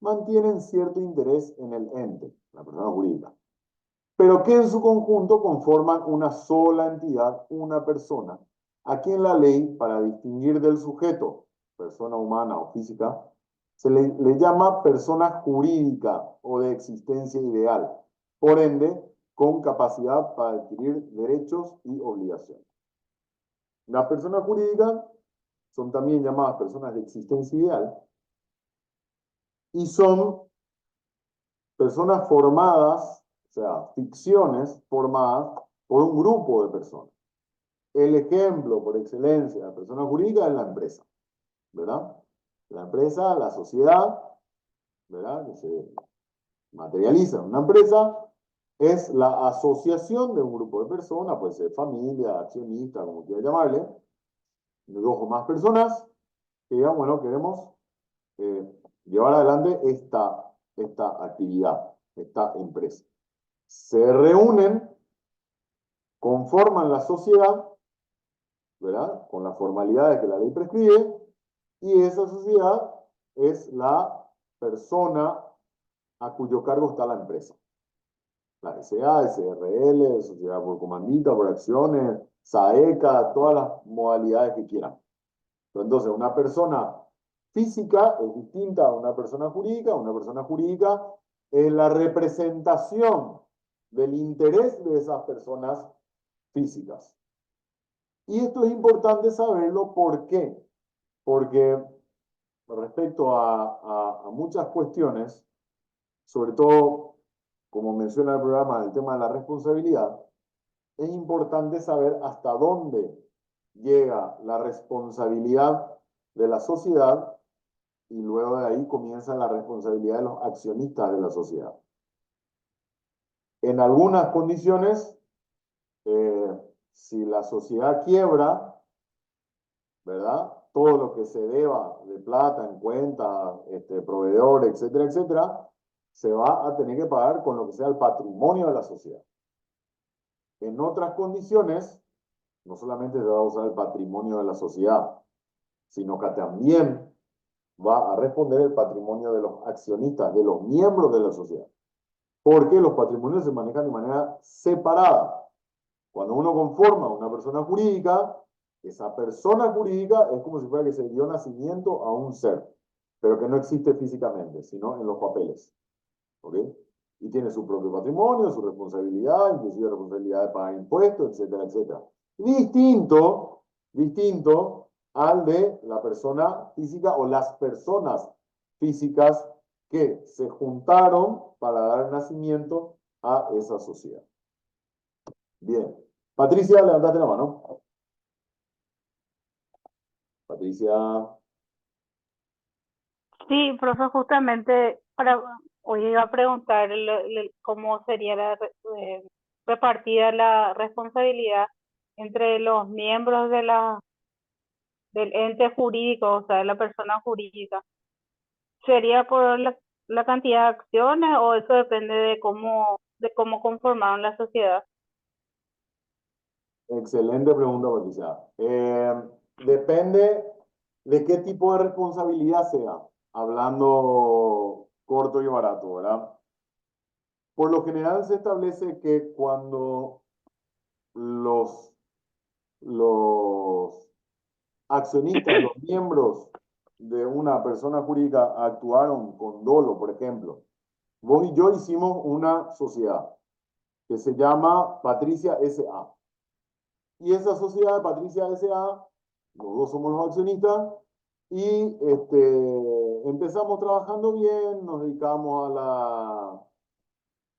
Speaker 1: mantienen cierto interés en el ente, la persona jurídica, pero que en su conjunto conforman una sola entidad, una persona, a quien la ley, para distinguir del sujeto, persona humana o física, le llama persona jurídica o de existencia ideal, por ende, con capacidad para adquirir derechos y obligaciones. Las personas jurídicas son también llamadas personas de existencia ideal y son personas formadas, o sea, ficciones formadas por un grupo de personas. El ejemplo por excelencia de persona jurídica es la empresa, ¿verdad? La empresa, la sociedad, ¿verdad? Que se materializa en una empresa, es la asociación de un grupo de personas, puede ser familia, accionista, como quiera llamarle, de dos o más personas, que digan, bueno, queremos llevar adelante esta actividad, esta empresa. Se reúnen, conforman la sociedad, ¿verdad? Con las formalidades que la ley prescribe, y esa sociedad es la persona a cuyo cargo está la empresa. La SA, SRL, sociedad por comandita, por acciones, SAECA, todas las modalidades que quieran. Entonces, una persona física es distinta a una persona jurídica. Una persona jurídica es la representación del interés de esas personas físicas. Y esto es importante saberlo, ¿por qué? Porque respecto a muchas cuestiones, sobre todo, como menciona el programa, el tema de la responsabilidad, es importante saber hasta dónde llega la responsabilidad de la sociedad y luego de ahí comienza la responsabilidad de los accionistas de la sociedad. En algunas condiciones, si la sociedad quiebra, ¿verdad? Todo lo que se deba de plata en cuenta, proveedor, etcétera, etcétera, se va a tener que pagar con lo que sea el patrimonio de la sociedad. En otras condiciones, no solamente se va a usar el patrimonio de la sociedad, sino que también va a responder el patrimonio de los accionistas, de los miembros de la sociedad. Porque los patrimonios se manejan de manera separada. Cuando uno conforma una persona jurídica, esa persona jurídica es como si fuera que se dio nacimiento a un ser, pero que no existe físicamente, sino en los papeles. ¿Ok? Y tiene su propio patrimonio, su responsabilidad, inclusive responsabilidad de pagar impuestos, etcétera, etcétera. Distinto al de la persona física o las personas físicas que se juntaron para dar nacimiento a esa sociedad. Bien. Patricia, levantate la mano. Patricia.
Speaker 3: Sí, profe, justamente hoy iba a preguntar cómo sería repartida la responsabilidad entre los miembros del ente jurídico, o sea, de la persona jurídica. ¿Sería por la cantidad de acciones o eso depende de cómo conformaron la sociedad?
Speaker 1: Excelente pregunta, Patricia. Depende de qué tipo de responsabilidad sea, hablando corto y barato, ¿verdad? Por lo general se establece que cuando los accionistas, los miembros de una persona jurídica actuaron con dolo, por ejemplo, vos y yo hicimos una sociedad que se llama Patricia S.A. Y esa sociedad de Patricia S.A., los dos somos los accionistas, y empezamos trabajando bien, nos dedicamos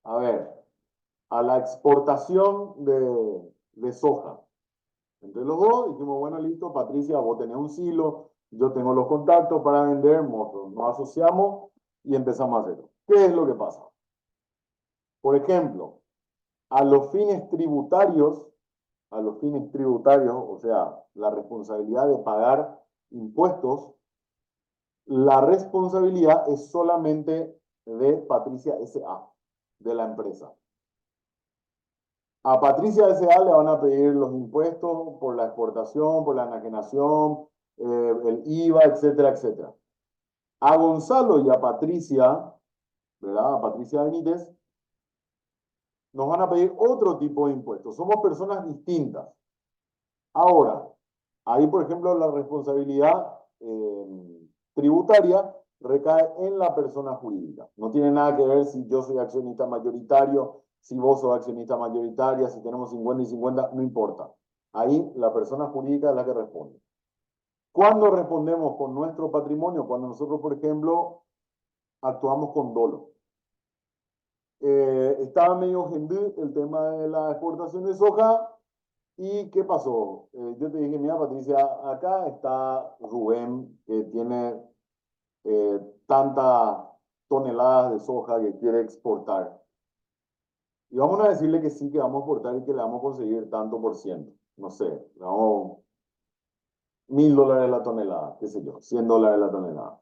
Speaker 1: a la exportación de soja. Entre los dos dijimos, bueno, listo, Patricia, vos tenés un silo, yo tengo los contactos para vender, nos asociamos y empezamos a hacerlo. ¿Qué es lo que pasa? Por ejemplo, a los fines tributarios, o sea, la responsabilidad de pagar impuestos, la responsabilidad es solamente de Patricia S.A., de la empresa. A Patricia S.A. le van a pedir los impuestos por la exportación, por la enajenación, el IVA, etcétera, etcétera. A Gonzalo y a Patricia, ¿verdad? A Patricia Benítez, nos van a pedir otro tipo de impuestos. Somos personas distintas. Ahora, ahí, por ejemplo, la responsabilidad tributaria recae en la persona jurídica. No tiene nada que ver si yo soy accionista mayoritario, si vos sos accionista mayoritaria, si tenemos 50 y 50, no importa. Ahí la persona jurídica es la que responde. ¿Cuándo respondemos con nuestro patrimonio? Cuando nosotros, por ejemplo, actuamos con dolo. Estaba medio gendú el tema de la exportación de soja. ¿Y qué pasó? Yo te dije, mira, Patricia, acá está Rubén, que tiene tanta toneladas de soja que quiere exportar. Y vamos a decirle que sí, que vamos a exportar y que le vamos a conseguir tanto por ciento. No sé, le damos $1.000 la tonelada, qué sé yo, $100 la tonelada.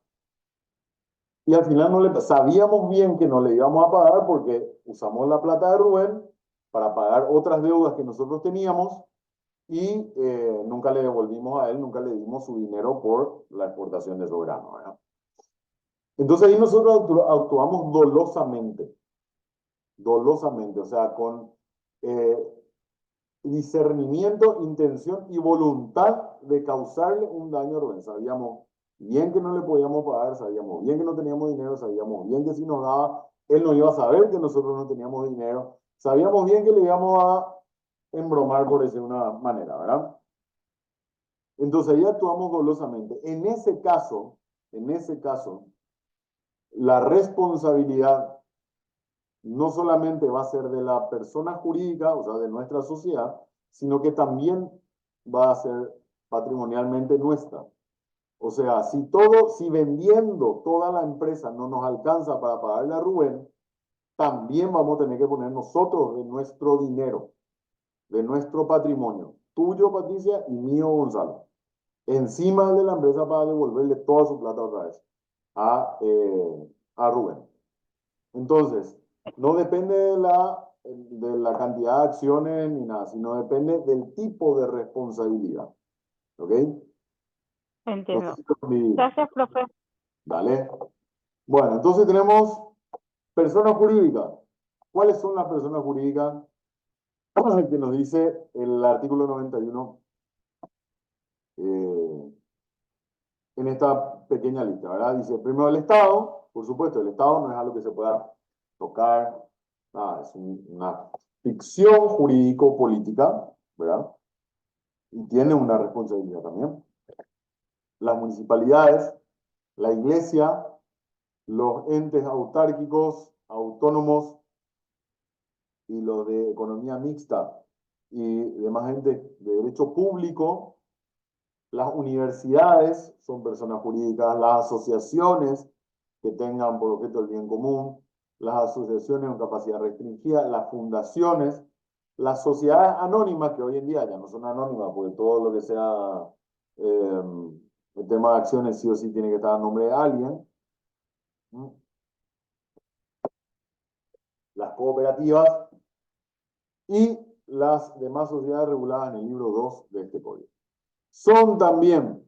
Speaker 1: Y al final sabíamos bien que no le íbamos a pagar porque usamos la plata de Rubén para pagar otras deudas que nosotros teníamos y nunca le devolvimos a él, nunca le dimos su dinero por la exportación de esos granos, ¿verdad? Entonces ahí nosotros actuamos dolosamente, o sea, con discernimiento, intención y voluntad de causarle un daño a Rubén. Sabíamos bien que no le podíamos pagar, sabíamos bien que no teníamos dinero, sabíamos bien que si nos daba, él no iba a saber que nosotros no teníamos dinero, sabíamos bien que le íbamos a embromar, por decir una manera, ¿verdad? Entonces ahí actuamos dolosamente. En ese caso, la responsabilidad no solamente va a ser de la persona jurídica, o sea, de nuestra sociedad, sino que también va a ser patrimonialmente nuestra. O sea, si vendiendo toda la empresa no nos alcanza para pagarle a Rubén, también vamos a tener que poner nosotros de nuestro dinero, de nuestro patrimonio, tuyo, Patricia, y mío, Gonzalo, encima de la empresa para devolverle toda su plata otra vez a Rubén. Entonces, no depende de la cantidad de acciones ni nada, sino depende del tipo de responsabilidad. ¿Ok?
Speaker 3: Entiendo.
Speaker 1: Entonces,
Speaker 3: Gracias, profe.
Speaker 1: dale. Bueno, entonces tenemos personas jurídicas. ¿Cuáles son las personas jurídicas que nos dice el artículo 91 en esta pequeña lista, ¿verdad? Dice, primero el Estado, por supuesto, el Estado no es algo que se pueda tocar, nada, es una ficción jurídico-política, ¿verdad? Y tiene una responsabilidad también. Las municipalidades, la iglesia, los entes autárquicos, autónomos y los de economía mixta y demás entes de derecho público, las universidades son personas jurídicas, las asociaciones que tengan por objeto el bien común, las asociaciones con capacidad restringida, las fundaciones, las sociedades anónimas, que hoy en día ya no son anónimas, porque todo lo que sea el tema de acciones sí o sí tiene que estar a nombre de alguien. Las cooperativas y las demás sociedades reguladas en el libro 2 de este código. Son también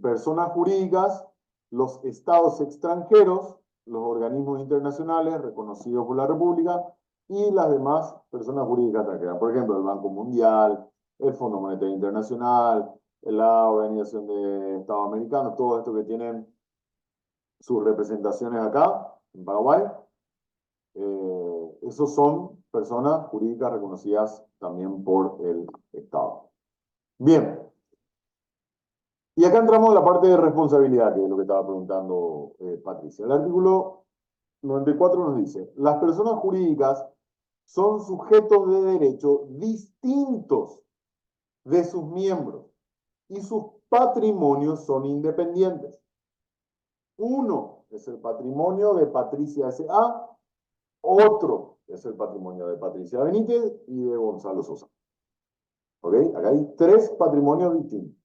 Speaker 1: personas jurídicas los estados extranjeros, los organismos internacionales reconocidos por la República y las demás personas jurídicas extranjeras. Por ejemplo, el Banco Mundial, el Fondo Monetario Internacional, la Organización de Estados Americanos, todo esto que tienen sus representaciones acá, en Paraguay. Esos son personas jurídicas reconocidas también por el Estado. Bien. Y acá entramos en la parte de responsabilidad, que es lo que estaba preguntando Patricia. El artículo 94 nos dice, las personas jurídicas son sujetos de derecho distintos de sus miembros y sus patrimonios son independientes. Uno es el patrimonio de Patricia S.A., otro es el patrimonio de Patricia Benítez y de Gonzalo Sosa. ¿Ok? Acá hay 3 patrimonios distintos.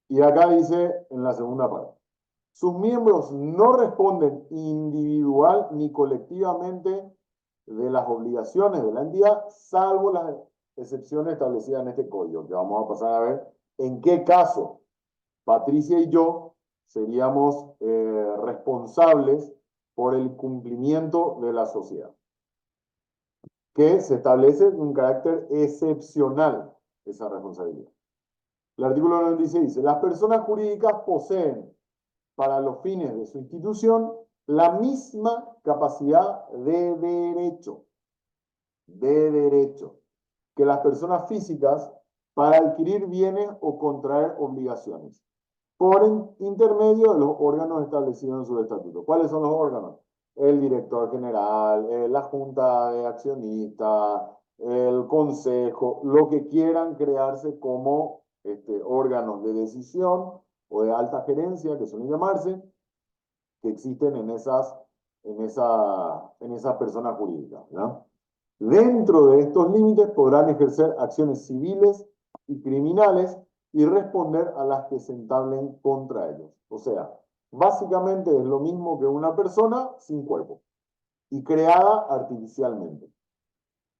Speaker 1: Y acá dice en la segunda parte, sus miembros no responden individual ni colectivamente de las obligaciones de la entidad, salvo las excepciones establecidas en este código, que vamos a pasar a ver en qué caso Patricia y yo seríamos responsables por el cumplimiento de la sociedad, que se establece un carácter excepcional esa responsabilidad. El artículo 96 dice, las personas jurídicas poseen para los fines de su institución la misma capacidad de derecho que las personas físicas para adquirir bienes o contraer obligaciones por intermedio de los órganos establecidos en su estatuto. ¿Cuáles son los órganos? El director general, la junta de accionistas, el consejo, lo que quieran crearse como órganos de decisión o de alta gerencia, que suelen llamarse, que existen en esas personas jurídicas, ¿no? Dentro de estos límites podrán ejercer acciones civiles y criminales y responder a las que se entablen contra ellos. O sea, básicamente es lo mismo que una persona sin cuerpo y creada artificialmente.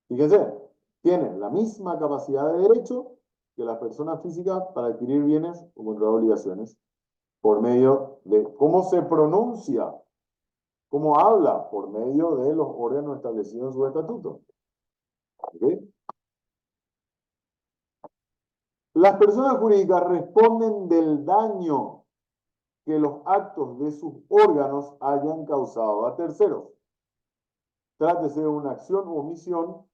Speaker 1: Fíjense, tiene la misma capacidad de derecho que las personas físicas para adquirir bienes o controlar obligaciones por medio de cómo se pronuncia, cómo habla, por medio de los órganos establecidos en su estatuto. ¿Okay? Las personas jurídicas responden del daño que los actos de sus órganos hayan causado a terceros. Trátese de una acción u omisión,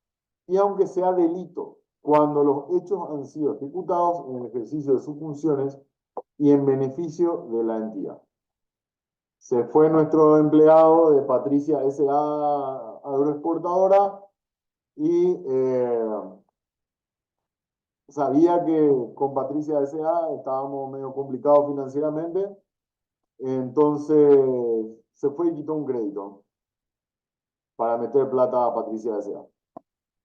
Speaker 1: y aunque sea delito, cuando los hechos han sido ejecutados en el ejercicio de sus funciones y en beneficio de la entidad. Se fue nuestro empleado de Patricia S.A. Agroexportadora y sabía que con Patricia S.A. estábamos medio complicados financieramente, entonces se fue y quitó un crédito para meter plata a Patricia S.A.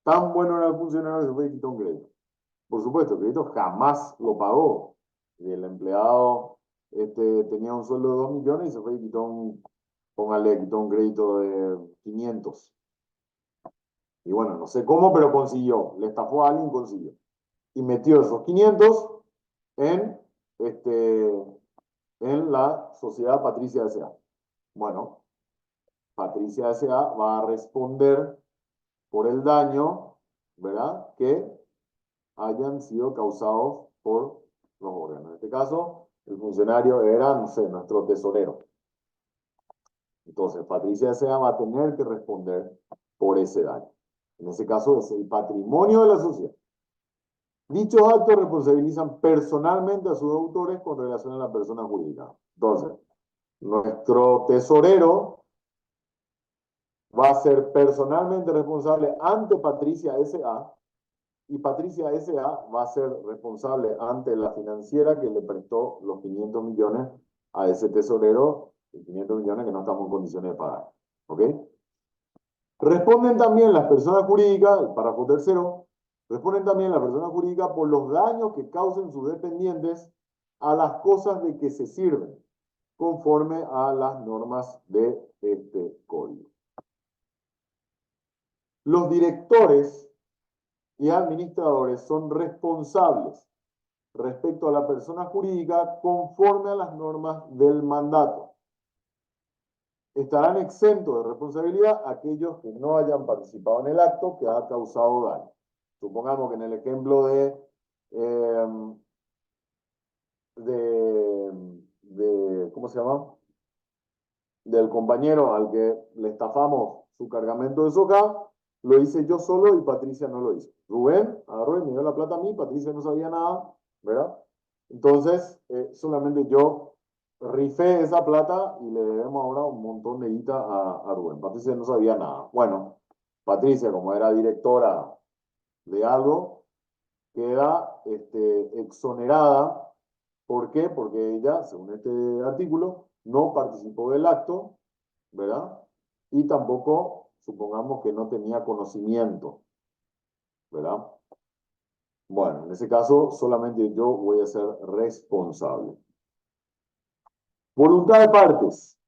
Speaker 1: Tan bueno era el funcionario que se fue y quitó un crédito. Por supuesto, el crédito jamás lo pagó. Y el empleado tenía un sueldo de 2 millones y se fue y quitó quitó un crédito de 500. Y bueno, no sé cómo, pero consiguió. Le estafó a alguien, consiguió. Y metió esos 500 en, en la sociedad Patricia S.A. Bueno, Patricia S.A. va a responder por el daño, ¿verdad?, que hayan sido causados por los órganos. En este caso, el funcionario era, no sé, nuestro tesorero. Entonces, Patricia S.A. va a tener que responder por ese daño. En ese caso, es el patrimonio de la sociedad. Dichos actos responsabilizan personalmente a sus autores con relación a la persona jurídica. Entonces, nuestro tesorero va a ser personalmente responsable ante Patricia S.A. y Patricia S.A. va a ser responsable ante la financiera que le prestó los 500 millones a ese tesorero, 500 millones que no estamos en condiciones de pagar. ¿Ok? Responden también las personas jurídicas, el párrafo tercero, responden también las personas jurídicas por los daños que causen sus dependientes a las cosas de que se sirven, conforme a las normas de este código. Los directores y administradores son responsables respecto a la persona jurídica conforme a las normas del mandato. Estarán exentos de responsabilidad aquellos que no hayan participado en el acto que ha causado daño. Supongamos que en el ejemplo ¿cómo se llama?, del compañero al que le estafamos su cargamento de soja, lo hice yo solo y Patricia no lo hizo. Rubén agarró y me dio la plata a mí, Patricia no sabía nada, ¿verdad? Entonces, solamente yo rifé esa plata y le debemos ahora un montón de guita a Rubén. Patricia no sabía nada. Bueno, Patricia, como era directora de algo, queda exonerada. ¿Por qué? Porque ella, según este artículo, no participó del acto, ¿verdad? Y tampoco, supongamos que no tenía conocimiento, ¿verdad? Bueno, en ese caso, solamente yo voy a ser responsable. Voluntad de partes.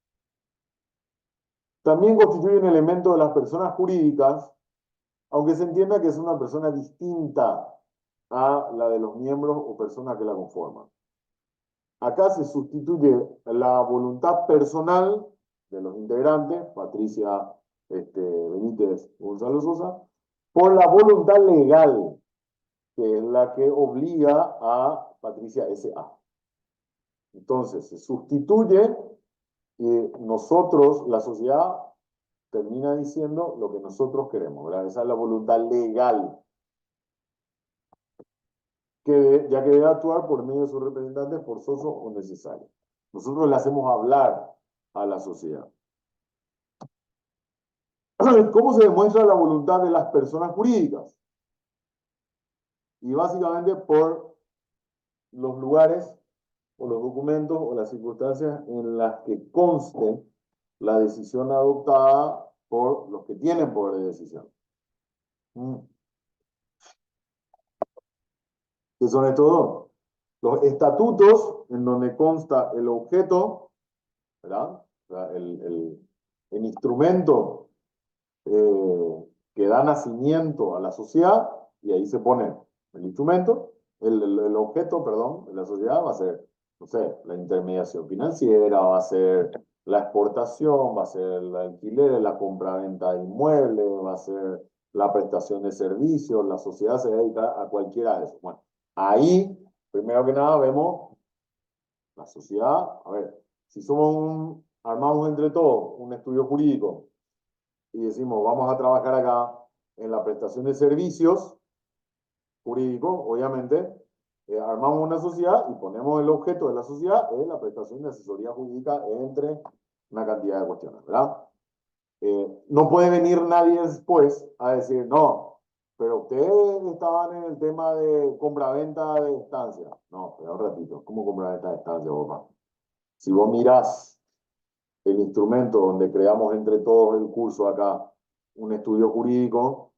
Speaker 1: También constituye un elemento de las personas jurídicas, aunque se entienda que es una persona distinta a la de los miembros o personas que la conforman. Acá se sustituye la voluntad personal de los integrantes, Patricia Benítez Gonzalo Sosa, por la voluntad legal, que es la que obliga a Patricia S.A. Entonces, se sustituye y nosotros, la sociedad, termina diciendo lo que nosotros queremos, ¿verdad? Esa es la voluntad legal, ya que debe actuar por medio de sus representantes forzosos o necesarios. Nosotros le hacemos hablar a la sociedad. ¿Cómo se demuestra la voluntad de las personas jurídicas? Y básicamente por los lugares o los documentos o las circunstancias en las que conste la decisión adoptada por los que tienen poder de decisión. ¿Qué son estos dos? Los estatutos, en donde consta el objeto, ¿verdad? O sea, el instrumento que da nacimiento a la sociedad, y ahí se pone el instrumento, el objeto, perdón, de la sociedad va a ser, no sé, la intermediación financiera, va a ser la exportación, va a ser el alquiler, la compra-venta de inmuebles, va a ser la prestación de servicios, la sociedad se dedica a cualquiera de esos. Bueno, ahí, primero que nada, vemos la sociedad. A ver, si armamos entre todos un estudio jurídico y decimos, vamos a trabajar acá en la prestación de servicios jurídicos, obviamente, armamos una sociedad y ponemos el objeto de la sociedad en la prestación de asesoría jurídica entre una cantidad de cuestiones, ¿verdad? No puede venir nadie después a decir, no, pero ustedes estaban en el tema de compra-venta de estancia. No, espera un ratito, ¿cómo compra-venta de estancia, papá? Si vos mirás el instrumento donde creamos entre todos el curso acá, un estudio jurídico,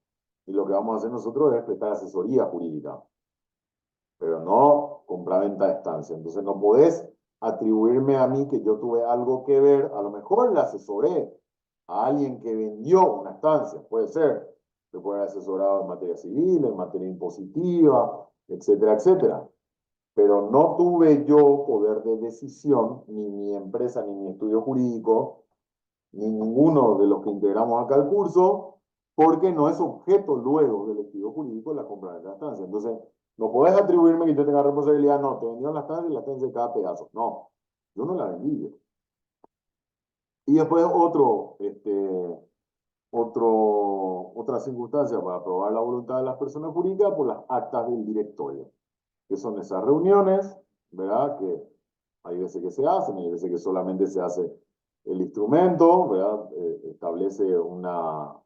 Speaker 1: y lo que vamos a hacer nosotros es prestar asesoría jurídica, pero no compra-venta de estancia. Entonces no podés atribuirme a mí que yo tuve algo que ver, a lo mejor le asesoré a alguien que vendió una estancia, puede ser, que puede haber asesorado en materia civil, en materia impositiva, etcétera, etcétera. Pero no tuve yo poder de decisión, ni mi empresa, ni mi estudio jurídico, ni ninguno de los que integramos acá el curso, porque no es objeto luego del estudio jurídico la compra de la estancia. Entonces, no podés atribuirme que yo tenga responsabilidad, no, te vendieron la estancia y la estancia de cada pedazo. No, yo no la vendí. Y después otra circunstancia para probar la voluntad de las personas jurídicas por las actas del directorio, que son esas reuniones, ¿verdad? Que hay veces que se hacen, hay veces que solamente se hace el instrumento, ¿verdad? Establece un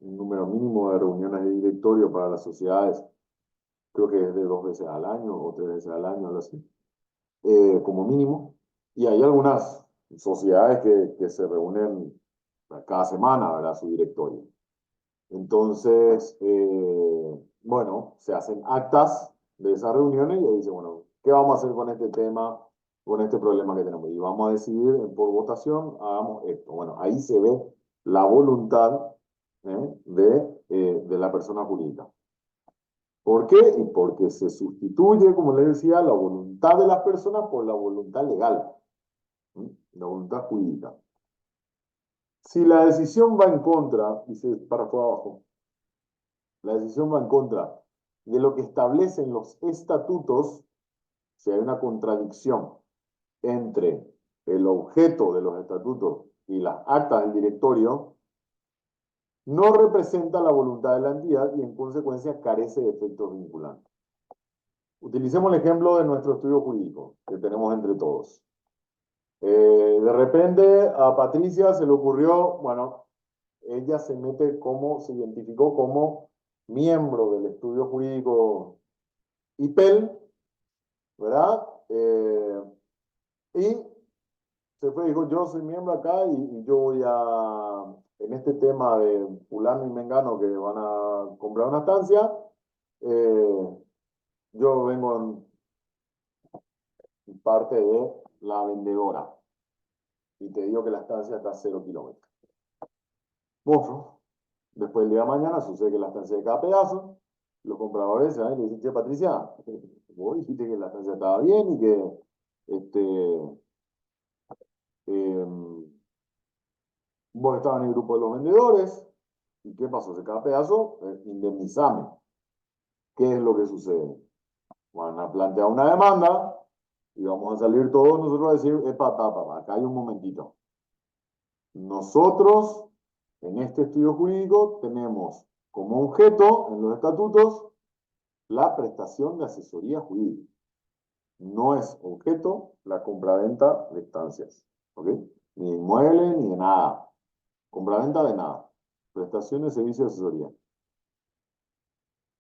Speaker 1: número mínimo de reuniones de directorio para las sociedades, creo que es de 2 veces al año o 3 veces al año, algo así, como mínimo. Y hay algunas sociedades que se reúnen cada semana, ¿verdad? Su directorio. Entonces, bueno, se hacen actas de esas reuniones y ahí dice, bueno, ¿qué vamos a hacer con este tema, con este problema que tenemos? Y vamos a decidir por votación, hagamos esto. Bueno, ahí se ve la voluntad de la persona jurídica. ¿Por qué? Y porque se sustituye, como les decía, la voluntad de las personas por la voluntad legal, la voluntad jurídica. Si la decisión va en contra, dice párrafo abajo, la decisión va en contra de lo que establecen los estatutos, si hay una contradicción entre el objeto de los estatutos y las actas del directorio, no representa la voluntad de la entidad y en consecuencia carece de efectos vinculantes. Utilicemos el ejemplo de nuestro estudio jurídico que tenemos entre todos. De repente a Patricia se le ocurrió, bueno, ella se identificó como miembro del estudio jurídico IPEL, ¿verdad? Y se fue y dijo, yo soy miembro acá y yo voy en este tema de fulano y mengano que van a comprar una estancia, yo vengo en parte de la vendedora y te digo que la estancia está a 0 kilómetros. Bueno, después el día de mañana sucede que la estancia de cada pedazo, los compradores se van y le dicen, che, Patricia, vos dijiste que la estancia estaba bien y que vos estabas en el grupo de los vendedores. ¿Y qué pasó? De cada pedazo, indemnizame. ¿Qué es lo que sucede? Van a plantear una demanda y vamos a salir todos nosotros a decir, acá hay un momentito. Nosotros, en este estudio jurídico, tenemos como objeto en los estatutos la prestación de asesoría jurídica. No es objeto la compraventa de estancias, ¿ok? Ni de inmueble, ni de nada. Compraventa de nada. Prestación de servicio de asesoría.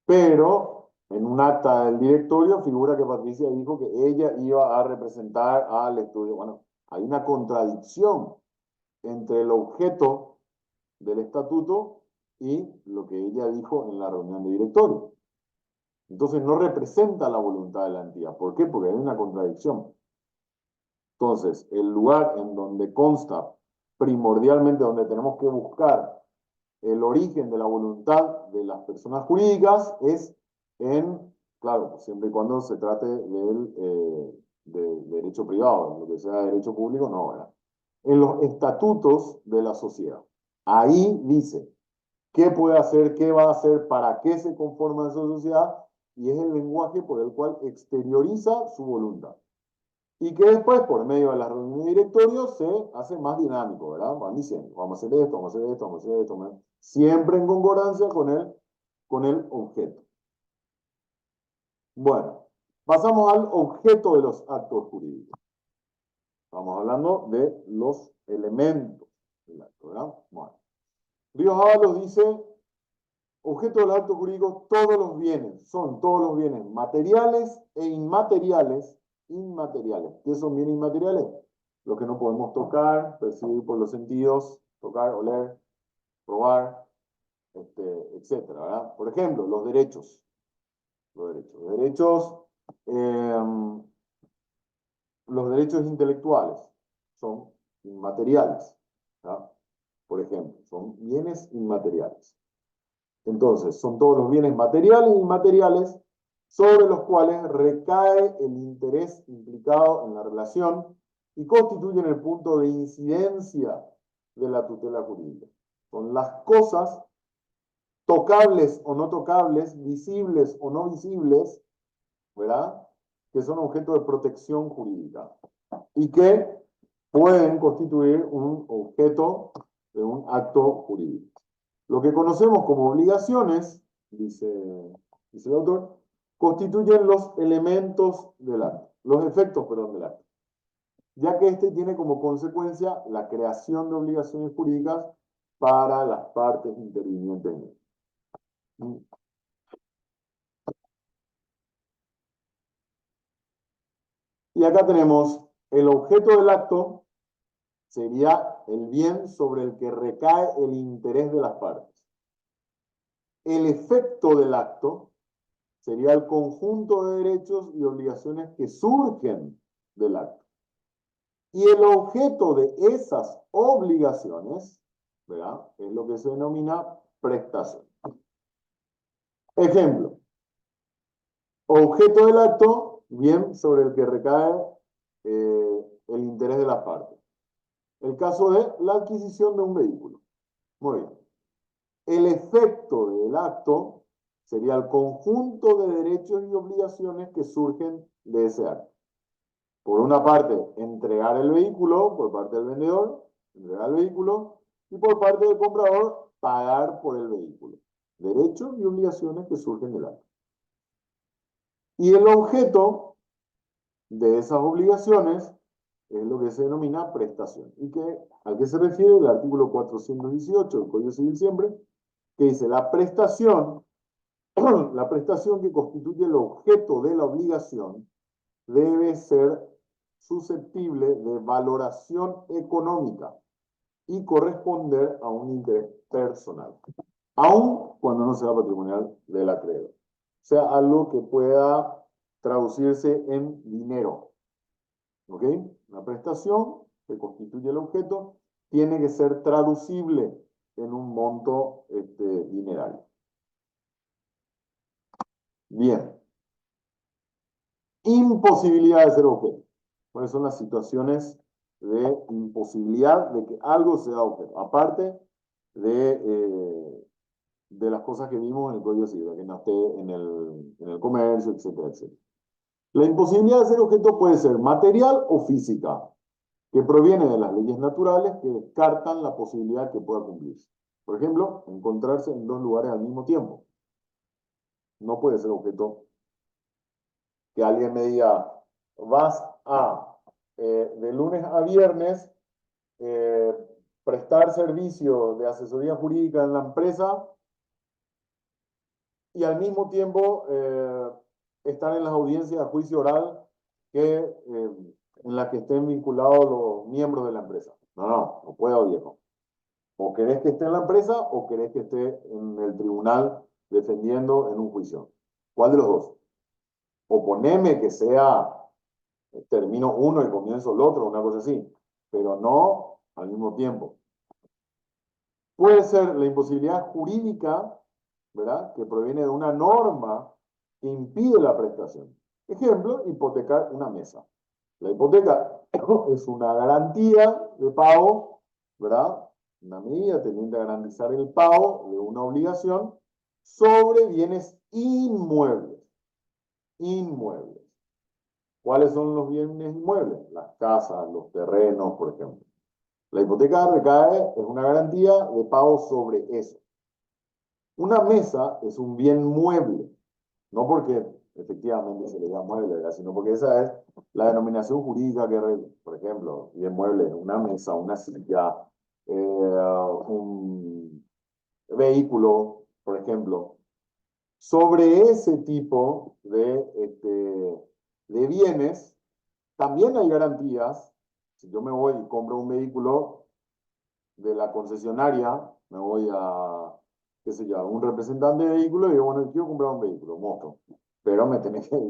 Speaker 1: Pero En un acta del directorio figura que Patricia dijo que ella iba a representar al estudio. Bueno, hay una contradicción entre el objeto del estatuto y lo que ella dijo en la reunión de directorio. Entonces no representa la voluntad de la entidad. ¿Por qué? Porque hay una contradicción. Entonces, el lugar en donde consta primordialmente, donde tenemos que buscar el origen de la voluntad de las personas jurídicas es en, claro, siempre y cuando se trate de derecho privado, lo que sea derecho público, no, ¿verdad? En los estatutos de la sociedad. Ahí dice qué puede hacer, qué va a hacer, para qué se conforma esa sociedad, y es el lenguaje por el cual exterioriza su voluntad. Y que después, por medio de la reunión de directorio, se hace más dinámico, ¿verdad? Van diciendo, vamos a hacer esto, vamos a hacer esto, vamos a hacer esto, vamos a hacer... siempre en concordancia con el objeto. Bueno, pasamos al objeto de los actos jurídicos. Estamos hablando de los elementos del acto, ¿verdad? Bueno. Ríos Ábalos dice, objeto del acto jurídico, todos los bienes, son todos los bienes materiales e inmateriales. ¿Qué son bienes inmateriales? Los que no podemos tocar, percibir por los sentidos, tocar, oler, probar, etcétera, ¿verdad? Por ejemplo, los derechos. Eh, los derechos intelectuales son inmateriales, ¿verdad? Por ejemplo, son bienes inmateriales. Entonces, son todos los bienes materiales e inmateriales sobre los cuales recae el interés implicado en la relación y constituyen el punto de incidencia de la tutela jurídica. Son las cosas tocables o no tocables, visibles o no visibles, ¿verdad? Que son objeto de protección jurídica y que pueden constituir un objeto de un acto jurídico. Lo que conocemos como obligaciones, dice el autor, constituyen los elementos del acto, los efectos, perdón, del acto, ya que este tiene como consecuencia la creación de obligaciones jurídicas para las partes intervinientes en él. Y acá tenemos el objeto del acto, sería el bien sobre el que recae el interés de las partes. El efecto del acto sería el conjunto de derechos y obligaciones que surgen del acto. Y el objeto de esas obligaciones, ¿verdad? Es lo que se denomina prestación. Ejemplo. Objeto del acto, bien sobre el que recae el interés de las partes. El caso de la adquisición de un vehículo. Muy bien. El efecto del acto sería el conjunto de derechos y obligaciones que surgen de ese acto. Por una parte, entregar el vehículo por parte del vendedor, entregar el vehículo, y por parte del comprador, pagar por el vehículo. Derechos y obligaciones que surgen del acto. Y el objeto de esas obligaciones es lo que se denomina prestación. ¿Y a qué se refiere el artículo 418 del Código Civil siempre? Que dice, la prestación que constituye el objeto de la obligación debe ser susceptible de valoración económica y corresponder a un interés personal, aun cuando no sea patrimonial del acreedor. O sea, algo que pueda traducirse en dinero. ¿Ok? La prestación que constituye el objeto tiene que ser traducible en un monto dinerario. Bien. Imposibilidad de ser objeto. ¿Cuáles son las situaciones de imposibilidad de que algo sea objeto? Aparte de las cosas que vimos en el Código Civil, que no esté en el comercio, etcétera, etcétera. La imposibilidad de ser objeto puede ser material o física, que proviene de las leyes naturales que descartan la posibilidad que pueda cumplirse. Por ejemplo, encontrarse en dos lugares al mismo tiempo. No puede ser objeto que alguien me diga, vas a, de lunes a viernes, prestar servicio de asesoría jurídica en la empresa y al mismo tiempo estar en las audiencias de juicio oral en las que estén vinculados los miembros de la empresa. No puedo, viejo. O querés que esté en la empresa o querés que esté en el tribunal defendiendo en un juicio. ¿Cuál de los dos? O poneme que sea, termino uno y comienzo el otro, una cosa así, pero no al mismo tiempo. Puede ser la imposibilidad jurídica, ¿verdad?, que proviene de una norma que impide la prestación. Ejemplo, hipotecar una mesa. La hipoteca es una garantía de pago, ¿verdad? Una medida tendiente a garantizar el pago de una obligación sobre bienes inmuebles. Inmuebles. ¿Cuáles son los bienes inmuebles? Las casas, los terrenos, por ejemplo. La hipoteca recae, es una garantía de pago sobre eso. Una mesa es un bien mueble, no porque efectivamente se le llama mueble, ¿verdad?, sino porque esa es la denominación jurídica que, por ejemplo, bien mueble, una mesa, una silla, un vehículo, por ejemplo. Sobre ese tipo de bienes, también hay garantías. Si yo me voy y compro un vehículo de la concesionaria, me voy a, qué sé yo, un representante de vehículo y digo, bueno, quiero comprar un vehículo, monstruo. Pero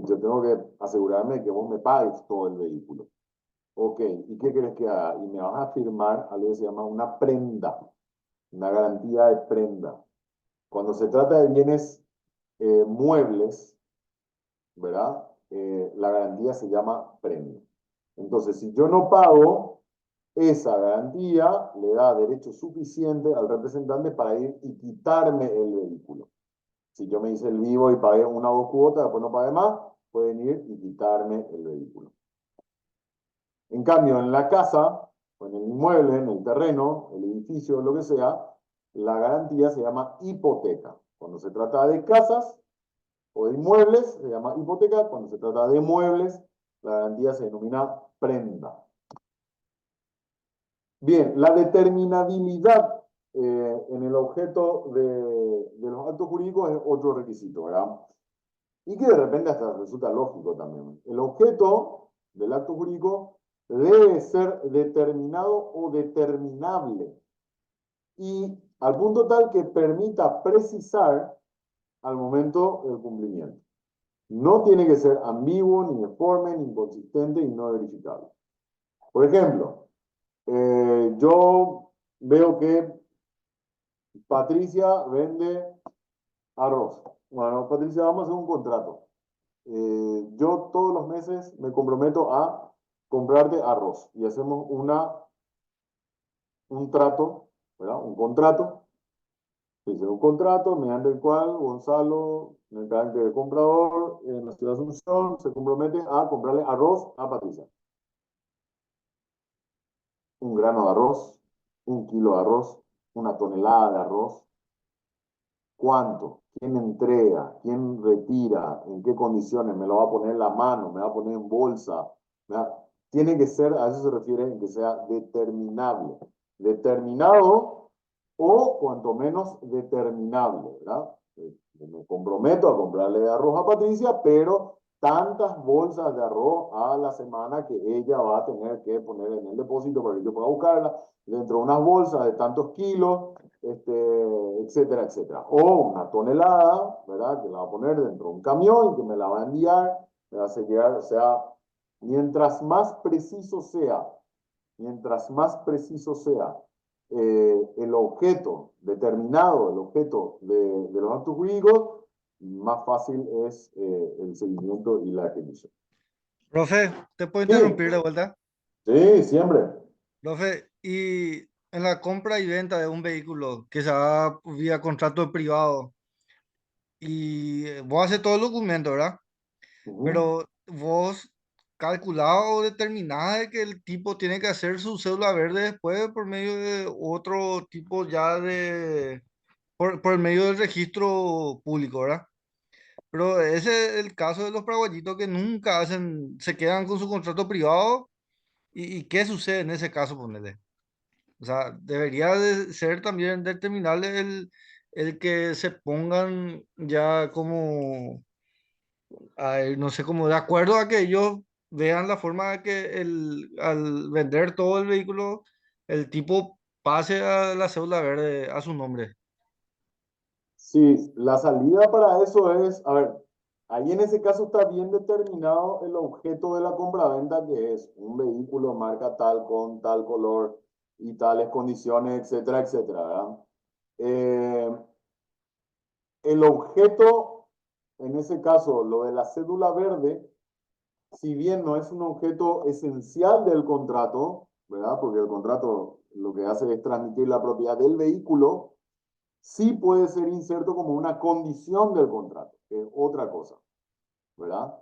Speaker 1: yo tengo que asegurarme que vos me pagues todo el vehículo. Ok, ¿y qué querés que haga? Y me vas a firmar algo que se llama una prenda, una garantía de prenda. Cuando se trata de bienes muebles, ¿verdad? La garantía se llama prenda. Entonces, si yo no pago, esa garantía le da derecho suficiente al representante para ir y quitarme el vehículo. Si yo me hice el vivo y pagué una o dos cuotas, después no pagué más, pueden ir y quitarme el vehículo. En cambio, en la casa, o en el inmueble, en el terreno, el edificio, lo que sea, la garantía se llama hipoteca. Cuando se trata de casas o de inmuebles, se llama hipoteca. Cuando se trata de muebles, la garantía se denomina prenda. Bien, la determinabilidad en el objeto de los actos jurídicos es otro requisito, ¿verdad? Y que de repente hasta resulta lógico también. El objeto del acto jurídico debe ser determinado o determinable y al punto tal que permita precisar al momento del cumplimiento. No tiene que ser ambiguo, ni deforme, ni inconsistente y no verificable. Por ejemplo, yo veo que Patricia vende arroz. Bueno, Patricia, vamos a hacer un contrato. Yo todos los meses me comprometo a comprarte arroz y hacemos un trato, ¿verdad? Un contrato. Dice un contrato mediante el cual Gonzalo, en el carácter de comprador, en la ciudad de Asunción, se compromete a comprarle arroz a Patricia. Un grano de arroz, un kilo de arroz, una tonelada de arroz. ¿Cuánto? ¿Quién entrega? ¿Quién retira? ¿En qué condiciones? ¿Me lo va a poner en la mano? ¿Me va a poner en bolsa? Tiene que ser, a eso se refiere, en que sea determinable. Determinado o cuanto menos determinable, ¿verdad? Me comprometo a comprarle arroz a Patricia, pero tantas bolsas de arroz a la semana que ella va a tener que poner en el depósito para que yo pueda buscarla, dentro de unas bolsas de tantos kilos, etcétera, etcétera. O una tonelada, ¿verdad? Que la va a poner dentro de un camión y que me la va a enviar, me va a hacer llegar, o sea, mientras más preciso sea el objeto determinado, el objeto de los actos jurídicos, más fácil es el seguimiento y la ejecución.
Speaker 2: Profe, ¿te puedo
Speaker 1: Sí,
Speaker 2: interrumpir de vuelta?
Speaker 1: sí, siempre.
Speaker 2: Profe, y en la compra y venta de un vehículo que se haga vía contrato privado y vos haces todo el documento, ¿verdad?
Speaker 1: Ujú.
Speaker 2: Pero vos calculás o determinás de que el tipo tiene que hacer su cédula verde después por medio de otro tipo ya por el medio del registro público, ¿verdad? Pero ese es el caso de los paraguayitos que nunca hacen, se quedan con su contrato privado. ¿Y qué sucede en ese caso, ponele? O sea, debería de ser también determinable el que se pongan ya como, no sé, como de acuerdo a que ellos vean la forma de que al vender todo el vehículo, el tipo pase a la cédula verde a su nombre.
Speaker 1: Sí, la salida para eso es, a ver, ahí en ese caso está bien determinado el objeto de la compraventa, que es un vehículo marca tal, con tal color y tales condiciones, etcétera, etcétera, ¿verdad? Eh, el objeto, en ese caso, lo de la cédula verde, si bien no es un objeto esencial del contrato, ¿verdad? Porque el contrato lo que hace es transmitir la propiedad del vehículo, sí puede ser inserto como una condición del contrato, que es otra cosa, ¿verdad?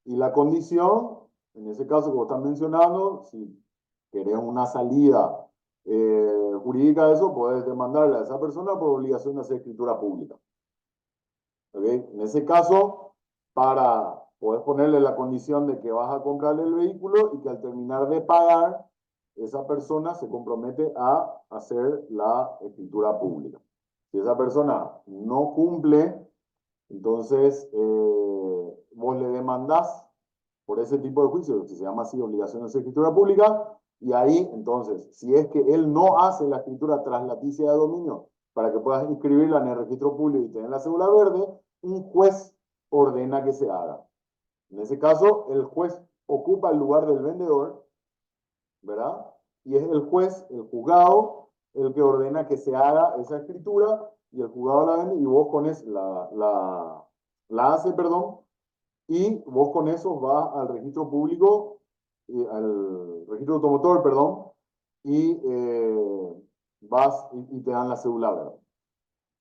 Speaker 1: Y la condición, en ese caso que vos estás mencionando, si querés una salida jurídica de eso, puedes demandarle a esa persona por obligación de hacer escritura pública. ¿Okay? En ese caso, para poder ponerle la condición de que vas a comprarle el vehículo y que al terminar de pagar, esa persona se compromete a hacer la escritura pública. Si esa persona no cumple, entonces vos le demandás por ese tipo de juicio, que se llama así obligación de hacer escritura pública, y ahí entonces, si es que él no hace la escritura tras la ticia de dominio para que puedas inscribirla en el registro público y tener la cédula verde, un juez ordena que se haga. En ese caso, el juez ocupa el lugar del vendedor, ¿verdad? Y es el juez, el juzgado, el que ordena que se haga esa escritura y el juzgado la vende y vos pones la hace, perdón, y vos con eso vas al registro público, al registro automotor, perdón, y vas y te dan la cédula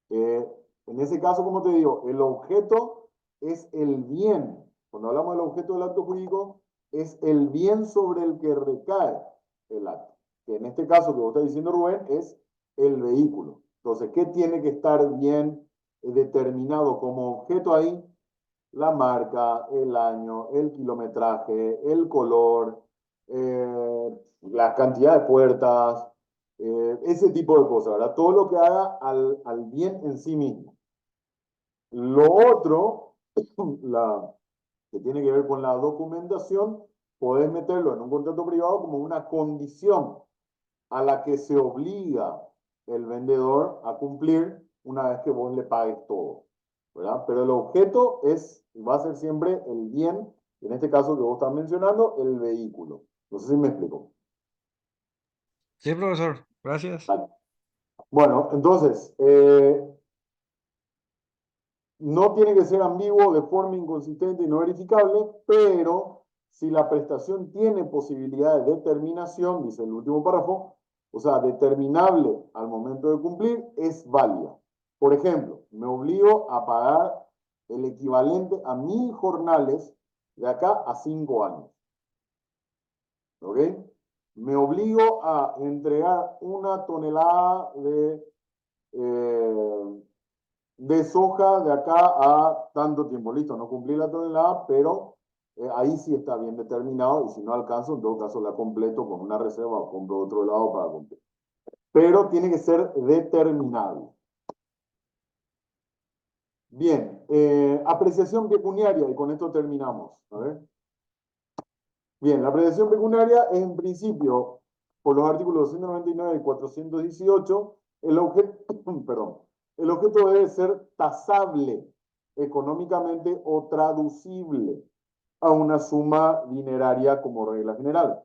Speaker 1: verde. En ese caso, como te digo, el objeto es el bien. Cuando hablamos del objeto del acto jurídico, es el bien sobre el que recae el acto. Que en este caso que vos estás diciendo, Rubén, es el vehículo. Entonces, ¿qué tiene que estar bien determinado como objeto ahí? La marca, el año, el kilometraje, el color, la cantidad de puertas, ese tipo de cosas, ¿verdad? Todo lo que haga al bien en sí mismo. Lo otro, que tiene que ver con la documentación, podés meterlo en un contrato privado como una condición a la que se obliga el vendedor a cumplir una vez que vos le pagues todo, ¿verdad? Pero el objeto va a ser siempre el bien, en este caso que vos estás mencionando, el vehículo. No sé si me explico.
Speaker 2: Sí, profesor, gracias.
Speaker 1: Vale. Bueno, entonces, no tiene que ser ambiguo de forma inconsistente y no verificable, pero si la prestación tiene posibilidad de determinación, dice el último párrafo, o sea, determinable al momento de cumplir, es válida. Por ejemplo, me obligo a pagar el equivalente a 1000 jornales de acá a 5 años. ¿Ok? Me obligo a entregar 1 tonelada de soja de acá a tanto tiempo. Listo, no cumplí la tonelada, pero ahí sí está bien determinado y si no alcanzo, en todo caso la completo con una reserva o compro otro lado para cumplir. Pero tiene que ser determinable. Bien, apreciación pecuniaria y con esto terminamos. A ver. Bien, la apreciación pecuniaria es en principio, por los artículos 299 y 418, el objeto, perdón, el objeto debe ser tasable económicamente o traducible a una suma dineraria como regla general.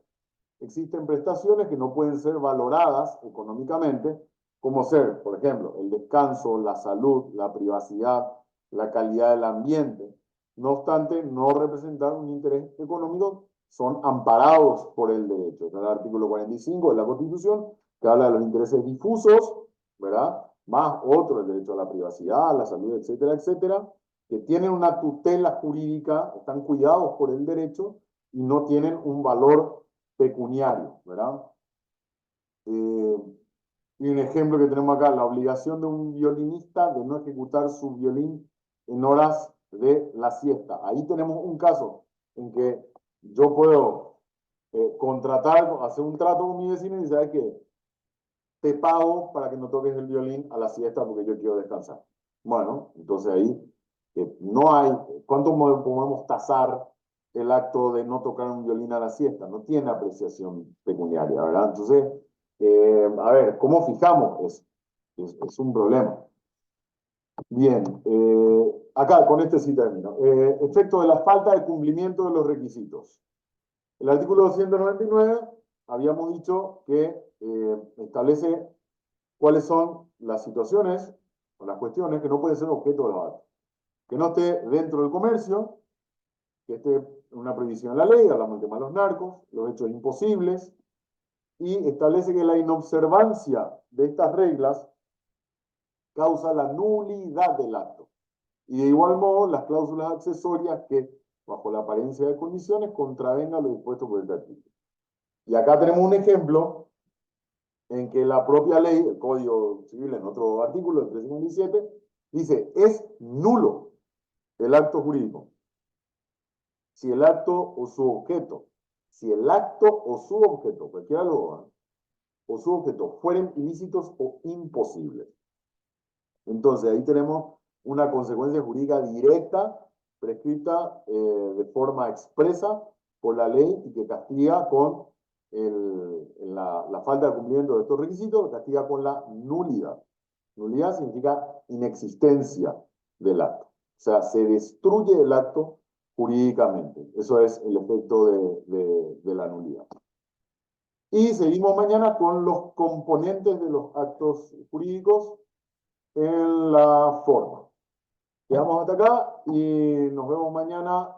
Speaker 1: Existen prestaciones que no pueden ser valoradas económicamente, como ser, por ejemplo, el descanso, la salud, la privacidad, la calidad del ambiente. No obstante, no representar un interés económico, son amparados por el derecho. Está el artículo 45 de la Constitución, que habla de los intereses difusos, ¿verdad? Más otro, el derecho a la privacidad, a la salud, etcétera, etcétera, que tienen una tutela jurídica, están cuidados por el derecho y no tienen un valor pecuniario, ¿verdad? Y un ejemplo que tenemos acá, la obligación de un violinista de no ejecutar su violín en horas de la siesta. Ahí tenemos un caso en que yo puedo contratar, hacer un trato con mi vecino y sabes que te pago para que no toques el violín a la siesta porque yo quiero descansar. Bueno, entonces ahí no hay, ¿cuánto podemos tasar el acto de no tocar un violín a la siesta? No tiene apreciación pecuniaria, ¿verdad? Entonces, a ver, ¿cómo fijamos eso? Es un problema. Bien, acá con este sí termino. Efecto de la falta de cumplimiento de los requisitos. El artículo 299 habíamos dicho que establece cuáles son las situaciones o las cuestiones que no pueden ser objeto de los actos. Que no esté dentro del comercio, que esté en una prohibición en la ley, hablamos del tema de los narcos, los hechos imposibles, y establece que la inobservancia de estas reglas causa la nulidad del acto. Y de igual modo, las cláusulas accesorias que, bajo la apariencia de condiciones, contravengan lo dispuesto por el artículo. Y acá tenemos un ejemplo en que la propia ley, el Código Civil, en otro artículo, el 357, dice, es nulo el acto jurídico si el acto o su objeto, cualquiera de los dos, o su objeto fueren ilícitos o imposibles. Entonces ahí tenemos una consecuencia jurídica directa, prescrita de forma expresa por la ley y que castiga con la falta de cumplimiento de estos requisitos, castiga con la nulidad. Nulidad significa inexistencia del acto. O sea, se destruye el acto jurídicamente. Eso es el efecto de la nulidad. Y seguimos mañana con los componentes de los actos jurídicos en la forma. Quedamos hasta acá y nos vemos mañana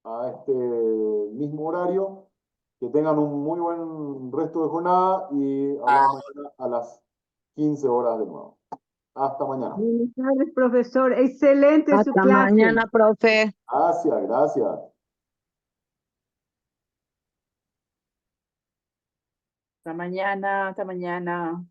Speaker 1: a este mismo horario. Que tengan un muy buen resto de jornada y hablamos mañana a las 15 horas de nuevo. Hasta mañana.
Speaker 4: Buenas tardes, profesor. Excelente su
Speaker 5: Hasta
Speaker 4: clase.
Speaker 5: mañana, profe.
Speaker 1: Gracias, gracias.
Speaker 6: Hasta mañana, hasta mañana.